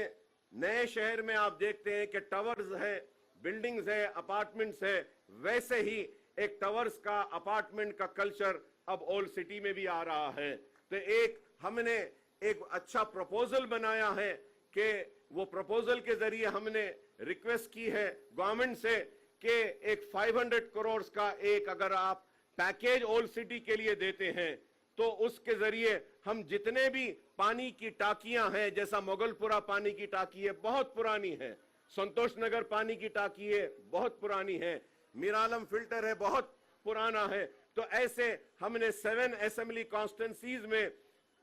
नए शहर में आप देखते हैं कि टावर्स है, बिल्डिंग्स है, अपार्टमेंट्स है, वैसे ही एक टावर्स का, अपार्टमेंट का कल्चर अब ओल्ड सिटी में भी आ रहा है। तो हमने एक अच्छा प्रपोजल बनाया है कि वो प्रपोजल के जरिए हमने रिक्वेस्ट की है गवर्नमेंट से कि एक 500 करोड़ का एक अगर आप पैकेज ओल्ड सिटी के लिए देते हैं तो उसके जरिए हम जितने भी पानी की टाकियां हैं, जैसा मोगलपुरा पानी की टाकी है, बहुत पुरानी है, संतोष नगर पानी की टाकी है, बहुत पुरानी है, मीरालम फिल्टर है, बहुत पुराना है। तो ऐसे हमने 7 असेंबली कॉन्स्टिट्यूंसीज में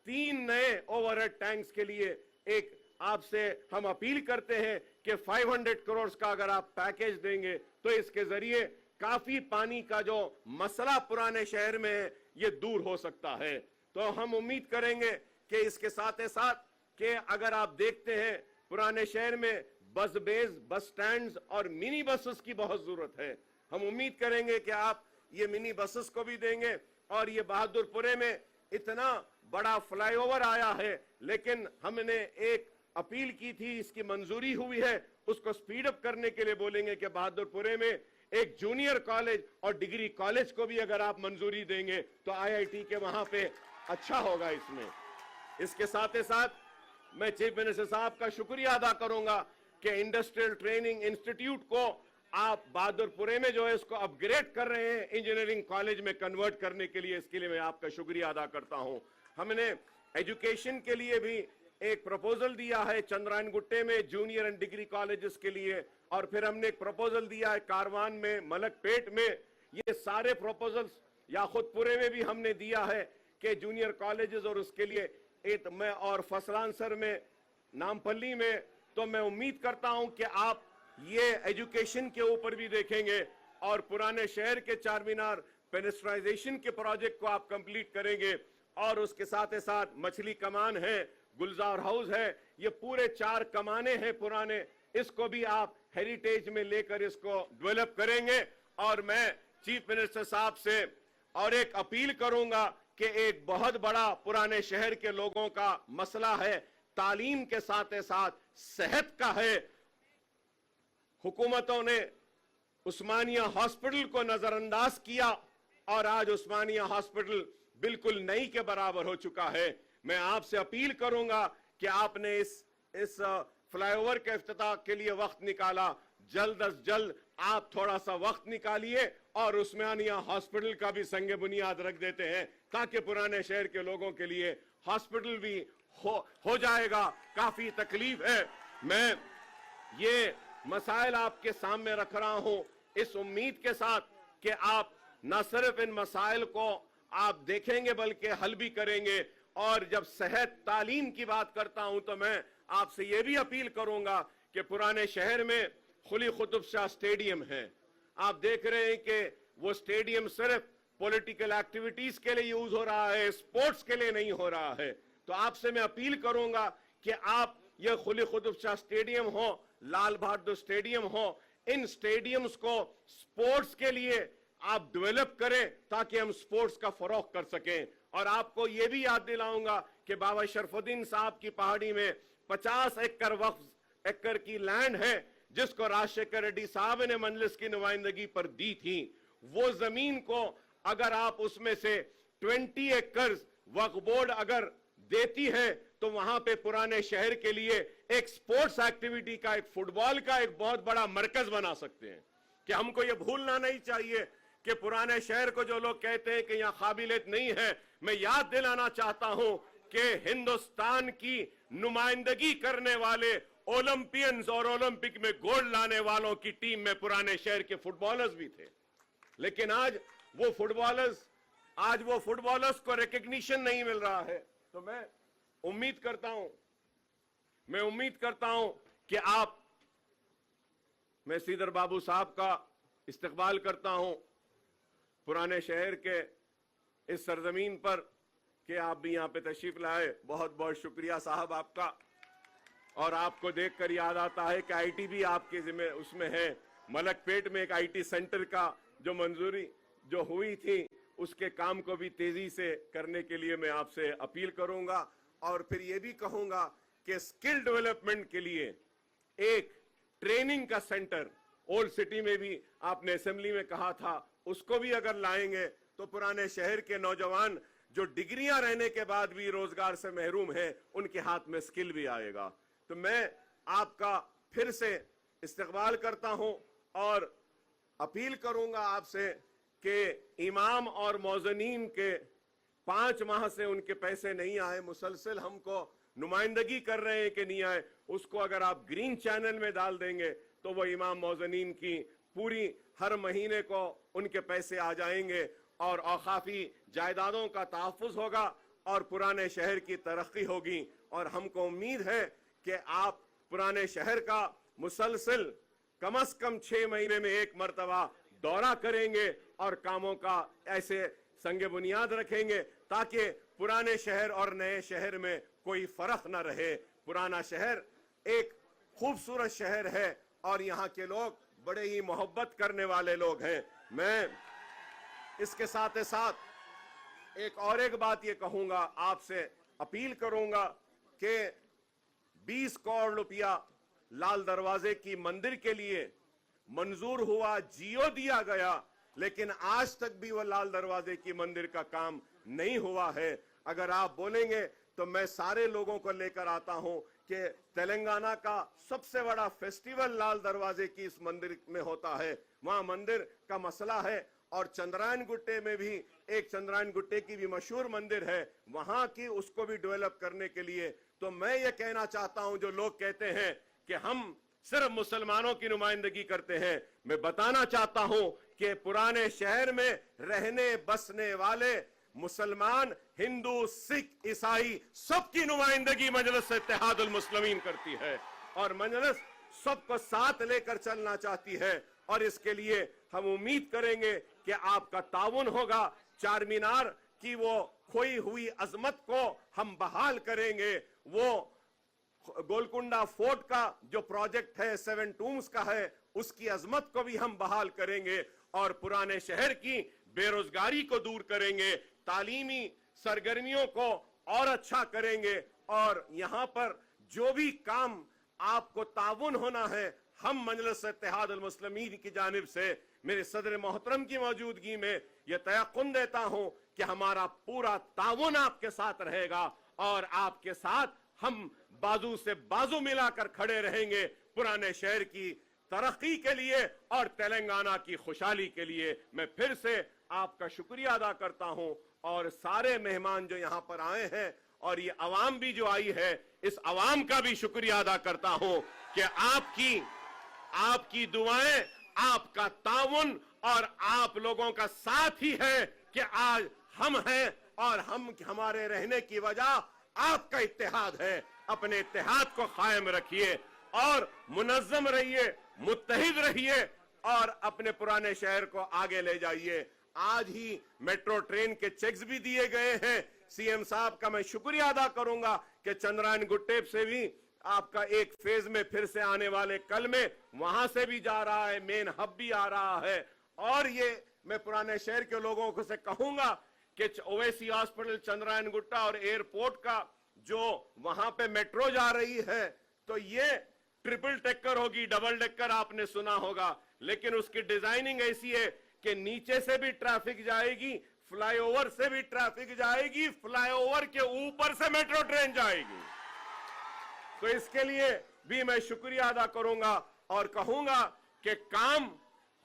3 नए ओवरहेड टैंक्स के लिए एक आपसे हम अपील करते हैं कि 500 करोड़ का अगर आप पैकेज देंगे तो इसके जरिए काफी पानी का जो मसला पुराने शहर में है ये दूर हो सकता है। तो हम उम्मीद करेंगे कि इसके साथ साथ कि अगर आप देखते हैं पुराने शहर में बस बेस, बस स्टैंड्स और मिनी बसेस की बहुत जरूरत है। हम उम्मीद करेंगे कि आप ये मिनी बसेस को भी देंगे। और ये बहादुरपुरे में इतना बड़ा फ्लाईओवर आया है, लेकिन हमने एक अपील की थी, इसकी मंजूरी हुई है, उसको स्पीड अप करने के लिए बोलेंगे कि बहादुरपुरे में एक जूनियर कॉलेज और डिग्री कॉलेज को भी अगर आप मंजूरी देंगे तो आईआईटी के वहां पे अच्छा होगा इसमें। इसके साथ साथ मैं चीफ मिनिस्टर साहब का शुक्रिया अदा करूंगा कि इंडस्ट्रियल ट्रेनिंग इंस्टीट्यूट को आप बहादुरपुरे में जो है इसको अपग्रेड कर रहे हैं, इंजीनियरिंग कॉलेज में कन्वर्ट करने के लिए, इसके लिए मैं आपका शुक्रिया अदा करता हूं। हमने एजुकेशन के लिए भी एक प्रपोजल दिया है चंद्रायन गुट्टे में जूनियर एंड डिग्री कॉलेजेस के लिए, और फिर हमने एक प्रपोजल दिया है कारवान में, मलकपेट में। ये सारे प्रपोजल्स याखुतपुरे में भी हमने दिया है कि जूनियर कॉलेजेस और उसके लिए एक में, और फसलानसर में, नामपल्ली में। तो मैं उम्मीद करता हूं कि आप ये एजुकेशन के ऊपर भी देखेंगे और पुराने शहर के चार मीनार पेनिस्ट्राइजेशन के प्रोजेक्ट को आप कंप्लीट करेंगे। और उसके साथ साथ मछली कमान है, गुलजार हाउस है, ये पूरे 4 कमाने हैं पुराने, इसको भी आप हेरिटेज में लेकर इसको डेवलप करेंगे। और मैं चीफ मिनिस्टर साहब से और एक अपील करूंगा कि एक बहुत बड़ा पुराने शहर के लोगों का मसला है, तालीम के साथ साथ सेहत का है। हुकूमतों ने उस्मानिया हॉस्पिटल को नजरअंदाज किया और आज उस्मानिया हॉस्पिटल बिल्कुल नई के बराबर हो चुका है। मैं आपसे अपील करूंगा कि आपने इस फ्लाईओवर के इफ्तिताह के लिए वक्त निकाला, जल्द अज जल्द आप थोड़ा सा वक्त निकालिए और उस्मानिया हॉस्पिटल का भी संगे बुनियाद रख देते हैं, ताकि पुराने शहर के लोगों के लिए हॉस्पिटल भी हो जाएगा। काफी तकलीफ है। मैं ये मसाइल आपके सामने रख रहा हूं इस उम्मीद के साथ कि आप न सिर्फ इन मसाइल को आप देखेंगे बल्कि हल भी करेंगे। और जब सेहत तालीम की बात करता हूं तो मैं आपसे यह भी अपील करूंगा कि पुराने शहर में खुली कुतुब शाह स्टेडियम है। आप देख रहे हैं कि वो स्टेडियम सिर्फ पॉलिटिकल एक्टिविटीज के लिए यूज हो रहा है, स्पोर्ट्स के लिए नहीं हो रहा है। तो आपसे मैं अपील करूंगा कि आप ये खुली कुतुब शाह स्टेडियम हो, लाल बहादुर स्टेडियम हो, इन स्टेडियम्स को स्पोर्ट्स के लिए आप डेवलप करें ताकि हम स्पोर्ट्स का फरोग कर सकें। और आपको यह भी याद दिलाऊंगा कि बाबा शरफुद्दीन साहब की पहाड़ी में 50 एकड़ वक्फ एकड़ की लैंड है जिसको राजशेखर रेड्डी साहब ने मजलिस की नुमाइंदगी पर दी थी। वो जमीन को अगर आप उसमें से 20 एकड़ वक्फ बोर्ड अगर देती है तो वहां पे पुराने शहर के लिए एक स्पोर्ट्स एक्टिविटी का, एक फुटबॉल का एक बहुत बड़ा मरकज बना सकते हैं। कि हमको ये भूलना नहीं चाहिए कि पुराने शहर को जो लोग कहते हैं कि यहां काबिलियत नहीं है, मैं याद दिलाना चाहता हूं कि हिंदुस्तान की नुमाइंदगी करने वाले ओलंपियंस और ओलंपिक में गोल्ड लाने वालों की टीम में पुराने शहर के फुटबॉलर्स भी थे। लेकिन आज वो फुटबॉलर्स को रिकग्निशन नहीं मिल रहा है। तो मैं उम्मीद करता हूं कि मैं श्रीधर बाबू साहब का इस्तकबाल करता हूं पुराने शहर के इस सरजमीन पर कि आप भी यहां पे तशरीफ लाए। बहुत बहुत शुक्रिया साहब आपका। और आपको देखकर याद आता है कि आईटी भी आपके जिम्मे उसमें है। मलकपेट में एक आईटी सेंटर का जो मंजूरी जो हुई थी उसके काम को भी तेजी से करने के लिए मैं आपसे अपील करूंगा। और फिर ये भी कहूंगा कि स्किल डेवलपमेंट के लिए एक ट्रेनिंग का सेंटर ओल्ड सिटी में भी आपने असेंबली में कहा था, उसको भी अगर लाएंगे तो पुराने शहर के नौजवान जो डिग्रियां रहने के बाद भी रोजगार से महरूम हैं उनके हाथ में स्किल भी आएगा। तो मैं आपका फिर से इस्तकबाल करता हूं और अपील करूंगा आपसे कि इमाम और मौजनीन के 5 माह से उनके पैसे नहीं आए, मुसलसल हमको नुमाइंदगी कर रहे हैं कि नहीं आए, उसको अगर आप ग्रीन चैनल में डाल देंगे तो वो इमाम मौजनीन की पूरी हर महीने को उनके पैसे आ जाएंगे और औकाफी जायदादों का तहफ़्फ़ुज़ होगा और पुराने शहर की तरक्की होगी। और हमको उम्मीद है कि आप पुराने शहर का मुसलसल कम से कम 6 महीने में एक मरतबा दौरा करेंगे और कामों का ऐसे संगे बुनियाद रखेंगे ताकि पुराने शहर और नए शहर में कोई फर्क न रहे। पुराना शहर एक खूबसूरत शहर है और यहाँ के लोग बड़े ही मोहब्बत करने वाले लोग हैं। मैं इसके साथ साथ एक बात ये कहूंगा, आपसे अपील करूंगा कि 20 करोड़ रुपया लाल दरवाजे की मंदिर के लिए मंजूर हुआ, जियो दिया गया, लेकिन आज तक भी वह लाल दरवाजे की मंदिर का काम नहीं हुआ है। अगर आप बोलेंगे तो मैं सारे लोगों को लेकर आता हूं कि तेलंगाना का सबसे बड़ा फेस्टिवल लाल दरवाजे की इस मंदिर में होता है। वहां मंदिर का मसला है और चंद्रायन गुट्टे में भी एक चंद्रायन गुट्टे की भी मशहूर मंदिर है, वहां की उसको भी डेवलप करने के लिए। तो मैं ये कहना चाहता हूं, जो लोग कहते हैं कि हम सिर्फ मुसलमानों की नुमाइंदगी करते हैं, मैं बताना चाहता हूं कि पुराने शहर में रहने बसने वाले मुसलमान, हिंदू, सिख, ईसाई सबकी नुमाइंदगी मजलिस इत्तेहादुल मुस्लिमीन करती है और मजलिस सबको साथ लेकर चलना चाहती है। और इसके लिए हम उम्मीद करेंगे कि आपका ताउन होगा। चार मीनार की वो खोई हुई अजमत को हम बहाल करेंगे। वो गोलकुंडा फोर्ट का जो प्रोजेक्ट है 7 टूम्स का है, उसकी अजमत को भी हम बहाल करेंगे और पुराने शहर की बेरोजगारी को दूर करेंगे, तालीमी सरगर्मियों को और अच्छा करेंगे। और यहाँ पर जो भी काम आपको ताउन होना है, हम मजलिस इत्तेहादुल मुस्लिमीन की जानिब से मेरे सदर मोहतरम की मौजूदगी में यह तयक़ुन देता हूं कि हमारा पूरा ताउन आपके साथ रहेगा और आपके साथ हम बाजू से बाजू मिलाकर खड़े रहेंगे पुराने शहर की तरक्की के लिए और तेलंगाना की खुशहाली के लिए। मैं फिर से आपका शुक्रिया अदा करता हूं और सारे मेहमान जो यहां पर आए हैं और ये अवाम भी जो आई है, इस अवाम का भी शुक्रिया अदा करता हूं कि आपकी दुआएं, आपका ताउन और आप लोगों का साथ ही है कि आज हम हैं और हम हमारे रहने की वजह आपका इत्तेहाद है। अपने इत्तेहाद को कायम रखिए और मुनज़्ज़म रहिए, मुत्तहिद रहिए और अपने पुराने शहर को आगे ले जाइए। आज ही मेट्रो ट्रेन के चेक्स भी दिए गए हैं। सीएम साहब का मैं शुक्रिया अदा करूंगा कि चंद्रायन गुट्टेप से भी आपका एक फेज में फिर से आने वाले कल में वहां से भी जा रहा है, मेन हब भी आ रहा है। और ये मैं पुराने शहर के लोगों को से कहूंगा कि ओवैसी हॉस्पिटल, चंद्रायन गुट्टा और एयरपोर्ट का जो वहां पे मेट्रो जा रही है, तो ये ट्रिपल टेक्कर होगी, डबल डेकर आपने सुना होगा, लेकिन उसकी डिजाइनिंग ऐसी है कि नीचे से भी ट्रैफिक जाएगी, फ्लाईओवर से भी ट्रैफिक जाएगी, फ्लाईओवर के ऊपर से मेट्रो ट्रेन जाएगी। तो इसके लिए भी मैं शुक्रिया अदा करूंगा और कहूंगा कि काम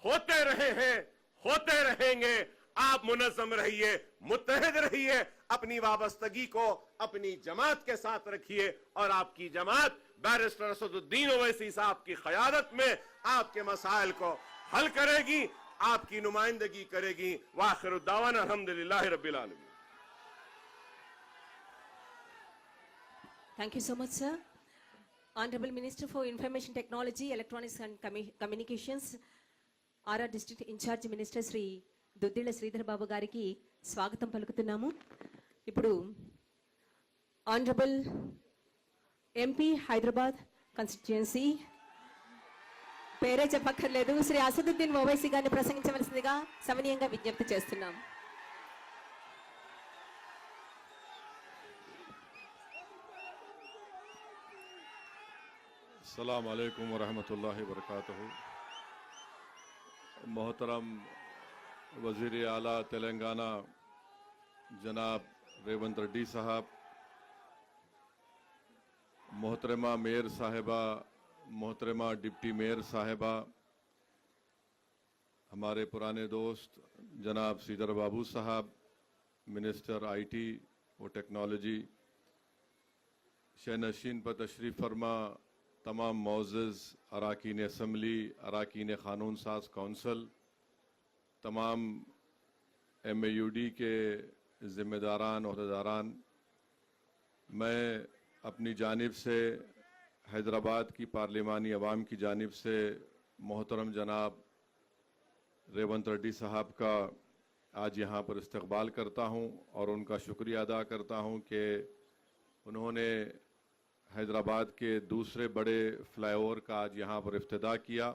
होते रहे हैं, होते रहेंगे। आप मुनज़्ज़म रहिए, मुत्तहिद रहिए, अपनी वाबस्तगी को अपनी जमात के साथ रखिए और आपकी जमात बैरिस्टर असदुद्दीन ओवैसी साहब की क़यादत में आपके मसाइल को हल करेगी, आपकी नुमाइंदगी करेगी। वाखिरु दावाना अल्हम्दुलिल्लाहि रब्बिल आलमीन। Thank you so much, sir. Honorable Minister for Information Technology, Electronics and Communications, R R district incharge minister Shri Duddilla Sridhar Babu గారికి స్వాగతం పలుకుతున్నాము. ఇప్పుడు ఆనరబుల్ ఎంపీ హైదరాబాద్ కాన్స్టిట్యుయెన్సీ, పేరే చెప్పక్కర్లేదు, శ్రీ అసదుద్దీన్ ఓవైసీ గారిని ప్రసంగించవలసిందిగా సమనీయంగా విజ్ఞప్తి చేస్తున్నాం. अस्सलाम वालेकुम वरहमतुल्लाहि वबरकातुहू। मोहतरम वज़ीर आला तेलंगाना जनाब रेवंत रेड्डी साहब, मोहतरमा मेयर साहिबा, मोहतरमा डिप्टी मेयर साहिबा, हमारे पुराने दोस्त जनाब श्रीधर बाबू साहब, मिनिस्टर आईटी और टेक्नोलॉजी, शहनशीन पर तशरीफ़ फरमा तमाम मोअज़्ज़ज़ अराकीन असम्बली, अराकीन क़ानून साज कौंसल, तमाम MAUD के ज़िम्मेदारान अहदेदारान, मैं अपनी जानिब से हैदराबाद की पार्लिमानी अवाम की जानिब से मोहतरम जनाब रेवंत रेड्डी साहब का आज यहाँ पर इस्तक़बाल करता हूँ और उनका शुक्रिया अदा करता हूँ कि उन्होंने हैदराबाद के दूसरे बड़े फ्लाईओवर का आज यहाँ पर इफ्तिदा किया।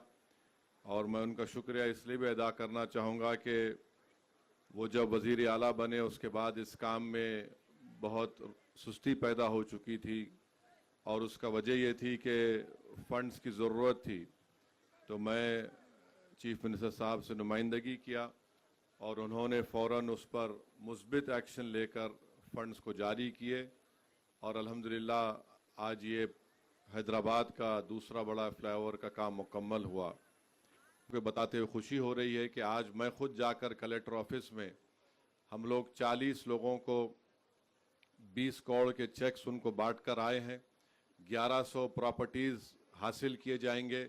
और मैं उनका शुक्रिया इसलिए भी अदा करना चाहूँगा कि वो जब वज़ीर आला बने उसके बाद इस काम में बहुत सुस्ती पैदा हो चुकी थी और उसका वजह ये थी कि फ़ंड्स की ज़रूरत थी। तो मैं चीफ मिनिस्टर साहब से नुमाइंदगी किया और उन्होंने फ़ौरन उस पर मुस्बित एक्शन लेकर फ़ंड्स को जारी किए और अल्हम्दुलिल्लाह आज ये हैदराबाद का दूसरा बड़ा फ्लाईओवर का काम मुकम्मल हुआ। मुझे बताते हुए खुशी हो रही है कि आज मैं खुद जाकर कलेक्टर ऑफिस में हम लोग 40 लोगों को 20 करोड़ के चेक्स उनको बांट कर आए हैं। 1100 प्रॉपर्टीज़ हासिल किए जाएंगे,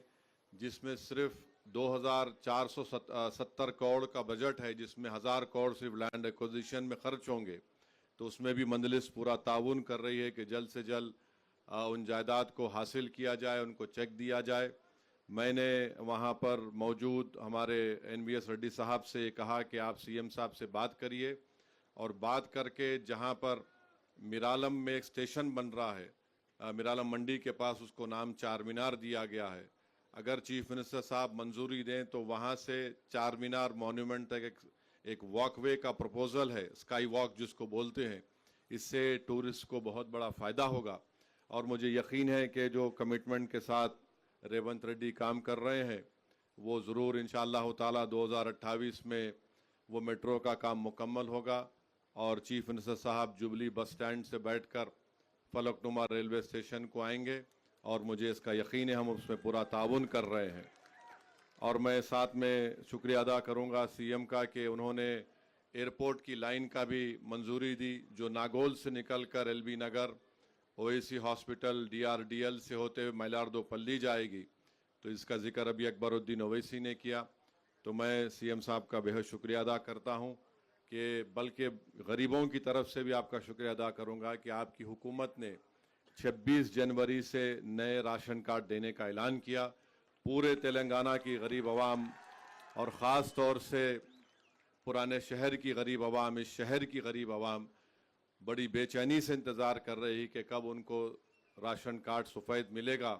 जिसमें सिर्फ 2470 करोड़ का बजट है, जिसमें 1000 करोड़ सिर्फ लैंड एक्विजिशन में खर्च होंगे। तो उसमें भी मंजलिस पूरा ताउन कर रही है कि जल्द से जल्द उन जायदाद को हासिल किया जाए, उनको चेक दिया जाए। मैंने वहाँ पर मौजूद हमारे NBS रेड्डी साहब से कहा कि आप CM साहब से बात करिए और बात करके जहाँ पर मिरालम में एक स्टेशन बन रहा है, मिरालम मंडी के पास, उसको नाम चार मीनार दिया गया है। अगर चीफ मिनिस्टर साहब मंजूरी दें तो वहाँ से चार मीनार मॉन्यूमेंट तक एक वॉकवे का प्रपोजल है, स्काई वॉक जिसको बोलते हैं। इससे टूरिस्ट को बहुत बड़ा फ़ायदा होगा और मुझे यकीन है कि जो कमिटमेंट के साथ रेवंत रेड्डी काम कर रहे हैं वो ज़रूर इंशाअल्लाह ताला 2028 में वो मेट्रो का काम मुकम्मल होगा और चीफ मिनिस्टर साहब जुबली बस स्टैंड से बैठकर फलकनुमा रेलवे स्टेशन को आएंगे और मुझे इसका यकीन है हम उसमें पूरा ताउन कर रहे हैं। और मैं साथ में शुक्रिया अदा करूंगा CM का कि उन्होंने एयरपोर्ट की लाइन का भी मंजूरी दी, जो नागौल से निकलकर LB नगर, OAC हॉस्पिटल, DRDL से होते हुए मैलार्दोपल्ली जाएगी। तो इसका जिक्र अभी अकबरुद्दीन ओवैसी ने किया। तो मैं CM साहब का बेहद शुक्रिया अदा करता हूँ कि बल्कि गरीबों की तरफ से भी आपका शुक्रिया अदा करूंगा कि आपकी हुकूमत ने 26 जनवरी से नए राशन कार्ड देने का ऐलान किया। पूरे तेलंगाना की गरीब आवाम और ख़ास तौर से पुराने शहर की गरीब आवाम, इस शहर की गरीब आवाम बड़ी बेचैनी से इंतज़ार कर रही कि कब उनको राशन कार्ड सफ़ेद मिलेगा,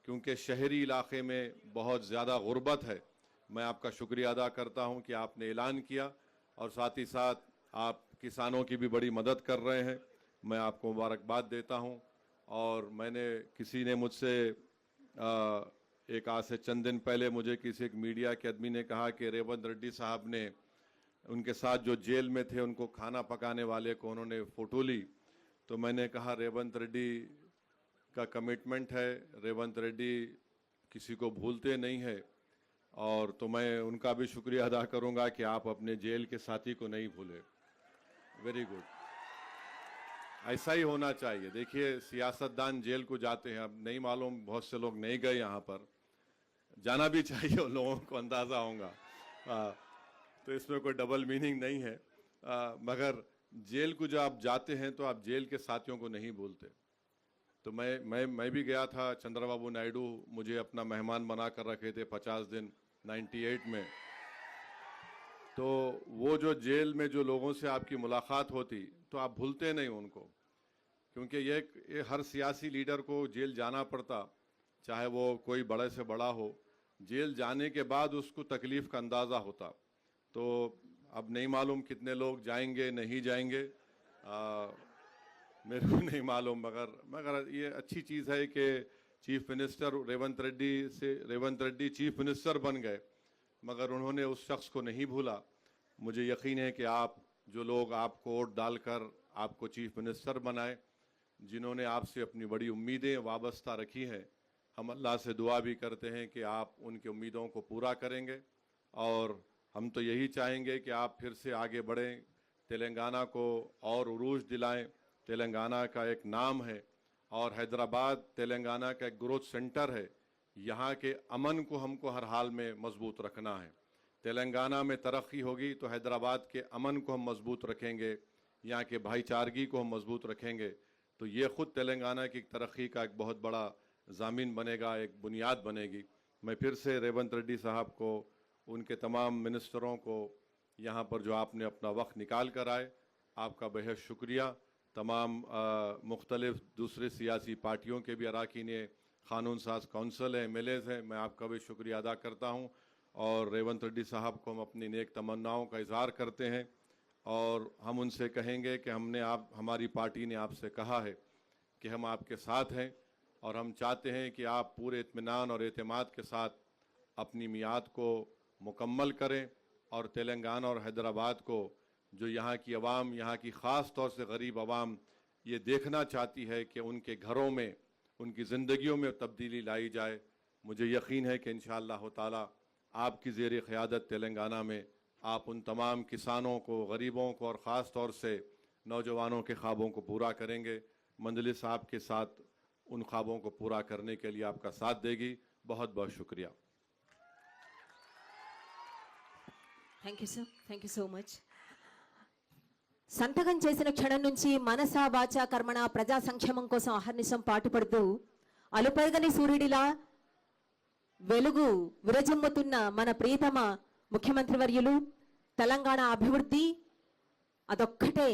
क्योंकि शहरी इलाके में बहुत ज़्यादा गुर्बत है। मैं आपका शुक्रिया अदा करता हूं कि आपने ऐलान किया और साथ ही साथ आप किसानों की भी बड़ी मदद कर रहे हैं। मैं आपको मुबारकबाद देता हूं। और मैंने किसी ने मुझसे एक आज से चंद दिन पहले मुझे किसी एक मीडिया के आदमी ने कहा कि रेवंत रेड्डी साहब ने उनके साथ जो जेल में थे उनको खाना पकाने वाले को उन्होंने फ़ोटो ली। तो मैंने कहा रेवंत रेड्डी का कमिटमेंट है, रेवंत रेड्डी किसी को भूलते नहीं है। और तो मैं उनका भी शुक्रिया अदा करूंगा कि आप अपने जेल के साथी को नहीं भूले। वेरी गुड, ऐसा ही होना चाहिए। देखिए, सियासतदान जेल को जाते हैं, अब नहीं मालूम बहुत से लोग नहीं गए, यहाँ पर जाना भी चाहिए, उन लोगों को अंदाज़ा होगा। तो इसमें कोई डबल मीनिंग नहीं है। मगर जेल को जब आप जाते हैं तो आप जेल के साथियों को नहीं भूलते। तो मैं भी गया था। चंद्रबाबू नायडू मुझे अपना मेहमान बना कर रखे थे 50 दिन 98 में। तो वो जो जेल में जो लोगों से आपकी मुलाकात होती तो आप भूलते नहीं उनको, क्योंकि ये हर सियासी लीडर को जेल जाना पड़ता, चाहे वो कोई बड़े से बड़ा हो। जेल जाने के बाद उसको तकलीफ़ का अंदाज़ा होता। तो अब नहीं मालूम कितने लोग जाएंगे नहीं जाएंगे, मेरे को नहीं मालूम। मगर ये अच्छी चीज़ है कि chief minister Revanth Reddy chief minister बन गए, मगर उन्होंने उस शख्स को नहीं भूला। मुझे यकीन है कि आप जो लोग आपको वोट डालकर आपको चीफ मिनिस्टर बनाए, जिन्होंने आपसे अपनी बड़ी उम्मीदें वाबस्ता रखी हैं, हम अल्लाह से दुआ भी करते हैं कि आप उनकी उम्मीदों को पूरा करेंगे। और हम तो यही चाहेंगे कि आप फिर से आगे बढ़ें, तेलंगाना को और उरूज दिलाएं। तेलंगाना का एक नाम है और हैदराबाद तेलंगाना का एक ग्रोथ सेंटर है। यहाँ के अमन को हमको हर हाल में मजबूत रखना है। तेलंगाना में तरक्की होगी तो हैदराबाद के अमन को हम मजबूत रखेंगे, यहाँ के भाईचारगी को हम मजबूत रखेंगे। तो ये ख़ुद तेलंगाना की तरक्की का एक बहुत बड़ा ज़ामिन बनेगा, एक बुनियाद बनेगी। मैं फिर से रेवंत रेड्डी साहब को, उनके तमाम मिनिस्टरों को, यहाँ पर जो आपने अपना वक्त निकाल कर आए, आपका बेहद शुक्रिया। तमाम मुख्तलिफ दूसरे सियासी पार्टियों के भी अरकान क़ानून साज कौंसिल हैं, MLAs हैं, मैं आपका भी शुक्रिया अदा करता हूँ। और रेवंत रेड्डी साहब को हम अपनी नेक तमन्नाओं का इजहार करते हैं और हम उनसे कहेंगे कि हमारी पार्टी ने आपसे कहा है कि हम आपके साथ हैं और हम चाहते हैं कि आप पूरे इत्मीनान और एतमाद के साथ अपनी मियाद को मुकम्मल करें और तेलंगाना और हैदराबाद को, जो यहाँ की आवाम, यहाँ की ख़ास तौर से गरीब आवाम ये देखना चाहती है कि उनके घरों में, उनकी ज़िंदगियों में तब्दीली लाई जाए। मुझे यकीन है कि इंशाअल्लाह ताला आपकी ज़ेर क़यादत तेलंगाना में आप उन तमाम किसानों को, गरीबों को और ख़ास तौर से नौजवानों के ख्वाबों को पूरा करेंगे। मंजलिस आपके साथ उन ख्वाबों को पूरा करने के लिए आपका साथ देगी। बहुत बहुत शुक्रिया। Thank you sir, thank you so much. సంతకం చేసిన క్షణం నుంచి మనసా వాచా కర్మణ ప్రజా సంక్షేమం కోసం అహర్నిశం పాటుపడుతూ అలుపెరగని సూర్యుడిలా వెలుగు విరజిమ్ముతున్న మన ప్రియతమ ముఖ్యమంత్రి వర్యులు, తెలంగాణ అభివృద్ధి అదొక్కటే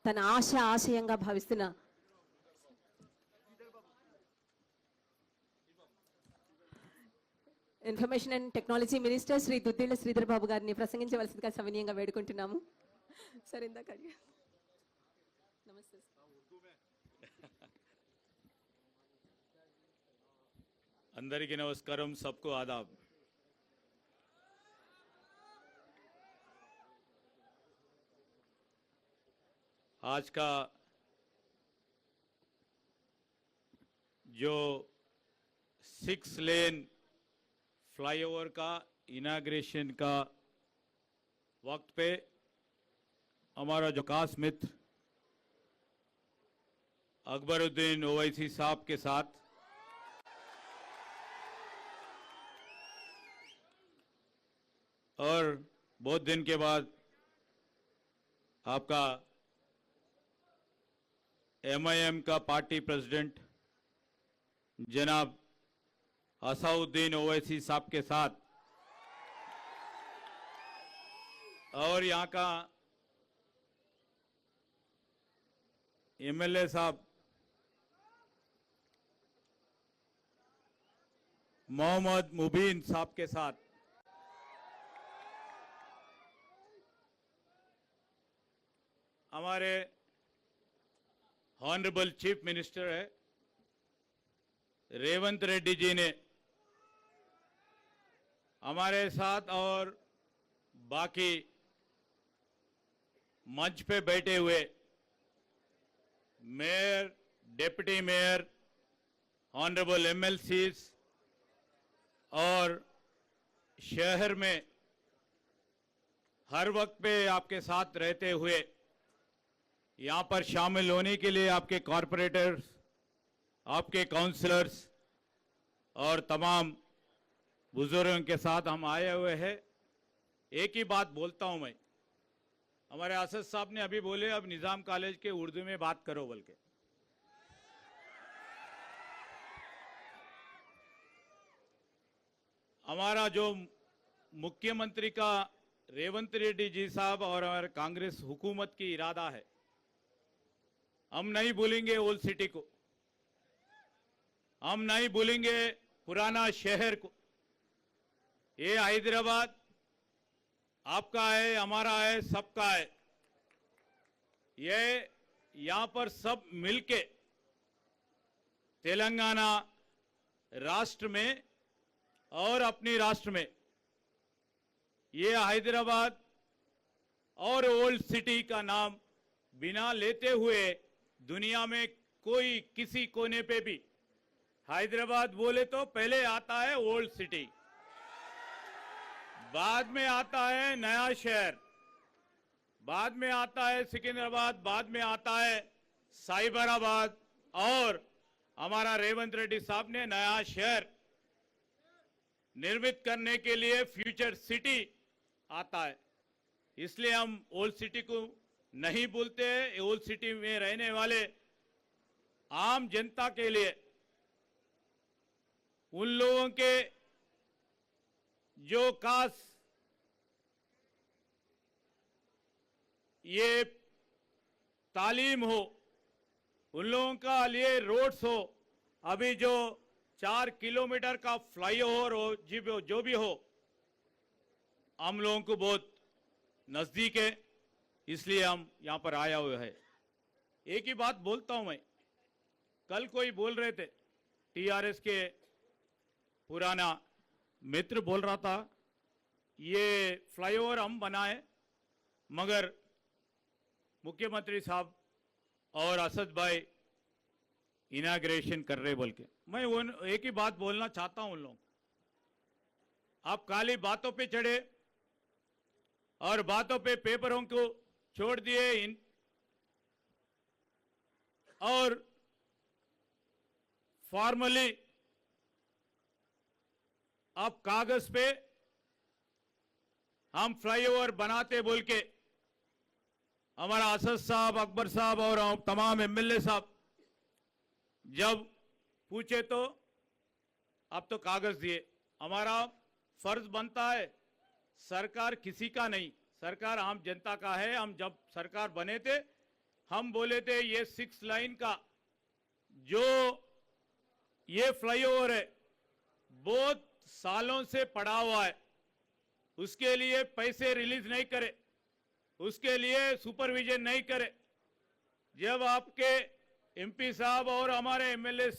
తన ఆశయంగా భావిస్తున్న information and technology minister Shri Duddilla Sridhar Babu గారిని ప్రసంగించవలసిందిగా సవినీయంగా వేడుకుంటున్నాము. సరే, ఇందాక నమస్తే. అందరికీ నమస్కారం, सबको आदाब. आज का जो 6 लेन फ्लाईओवर का इनाग्रेशन का वक्त पे हमारा जो खास मित्र अकबरुद्दीन ओवैसी साहब के साथ और बहुत दिन के बाद आपका एमआईएम का पार्टी प्रेसिडेंट जनाब असाउद्दीन ओवैसी साहब के साथ और यहाँ का एमएलए साहब मोहम्मद मुबीन साहब के साथ हमारे ऑनरेबल चीफ मिनिस्टर है रेवंत रेड्डी जी ने हमारे साथ और बाकी मंच पे बैठे हुए mayor, deputy mayor, honourable MLCs और शहर में हर वक्त पे आपके साथ रहते हुए यहाँ पर शामिल होने के लिए आपके कॉरपोरेटर्स, आपके काउंसलर्स और तमाम बुजुर्गों के साथ हम आए हुए हैं। एक ही बात बोलता हूं मैं, हमारे असद साहब ने अभी बोले अब निजाम कॉलेज के उर्दू में बात करो बोल के। हमारा जो मुख्यमंत्री का रेवंत रेड्डी जी साहब और हमारे कांग्रेस हुकूमत की इरादा है, हम नहीं भूलेंगे ओल्ड सिटी को, हम नहीं भूलेंगे पुराना शहर को। ये हैदराबाद आपका है, हमारा है, सबका है। ये यहां पर सब मिलके तेलंगाना राष्ट्र में और अपनी राष्ट्र में ये हैदराबाद और ओल्ड सिटी का नाम बिना लेते हुए दुनिया में कोई किसी कोने पे भी हैदराबाद बोले तो पहले आता है ओल्ड सिटी, बाद में आता है नया शहर, बाद में आता है सिकंदराबाद, बाद में आता है साइबराबाद और हमारा रेवंत रेड्डी साहब ने नया शहर निर्मित करने के लिए फ्यूचर सिटी आता है। इसलिए हम ओल्ड सिटी को नहीं भूलते। ओल्ड सिटी में रहने वाले आम जनता के लिए, उन लोगों के जो खास ये तालीम हो, उन लोगों का लिए रोड्स हो, अभी जो 4 किलोमीटर का फ्लाईओवर हो, जो भी हो, हम लोगों को बहुत नजदीक है, इसलिए हम यहां पर आया हुआ है। एक ही बात बोलता हूं मैं, कल कोई बोल रहे थे टीआरएस के पुराना मित्र बोल रहा था ये फ्लाईओवर हम बनाए मगर मुख्यमंत्री साहब और असद भाई इनाग्रेशन कर रहे बोल के। मैं एक ही बात बोलना चाहता हूं उन लोगों, आप खाली बातों पे चढ़े और बातों पे पेपरों को छोड़ दिए और फॉर्मली आप कागज पे हम फ्लाईओवर बनाते बोल के हमारा असद साहब, अकबर साहब और तमाम एमएलए साहब जब पूछे तो अब तो कागज दिए। हमारा फर्ज बनता है, सरकार किसी का नहीं, सरकार आम जनता का है। हम जब सरकार बने थे हम बोले थे ये 6 लाइन का जो ये फ्लाईओवर है बहुत सालों से पड़ा हुआ है, उसके लिए पैसे रिलीज नहीं करे, उसके लिए सुपरविजन नहीं करे। जब आपके एमपी साहब और हमारे एमएलए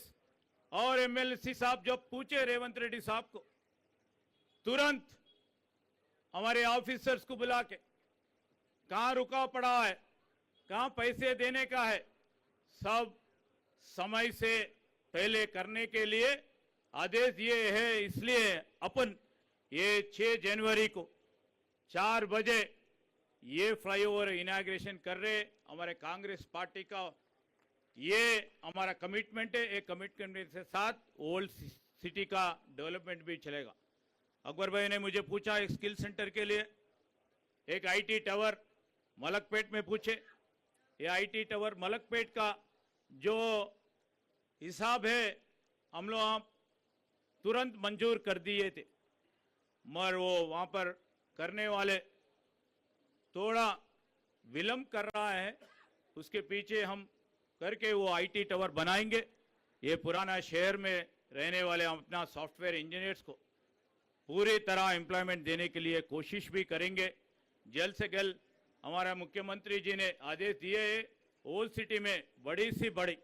और एमएलसी साहब जब पूछे रेवंत रेड्डी साहब को, तुरंत हमारे ऑफिसर्स को बुला के कहां रुका पड़ा है, कहां पैसे देने का है, सब समय से पहले करने के लिए आदेश ये है। इसलिए अपन ये 6 जनवरी को 4 बजे ये फ्लाईओवर इनॉग्रेशन कर रहे। हमारे कांग्रेस पार्टी का ये हमारा कमिटमेंट है। एक कमिटमेंट के साथ ओल्ड सिटी का डेवलपमेंट भी चलेगा। अकबर भाई ने मुझे पूछा एक स्किल सेंटर के लिए, एक आईटी टावर मलकपेट में पूछे, ये आईटी टावर मलकपेट का जो हिसाब है हम लोग आप तुरंत मंजूर कर दिए थे, मगर वो वहाँ पर करने वाले थोड़ा विलंब कर रहा है। उसके पीछे हम करके वो आईटी टावर बनाएंगे। ये पुराना शहर में रहने वाले हम अपना सॉफ्टवेयर इंजीनियर्स को पूरी तरह एम्प्लॉयमेंट देने के लिए कोशिश भी करेंगे। जल्द से जल्द हमारा मुख्यमंत्री जी ने आदेश दिए है ओल्ड सिटी में बड़ी से बड़ी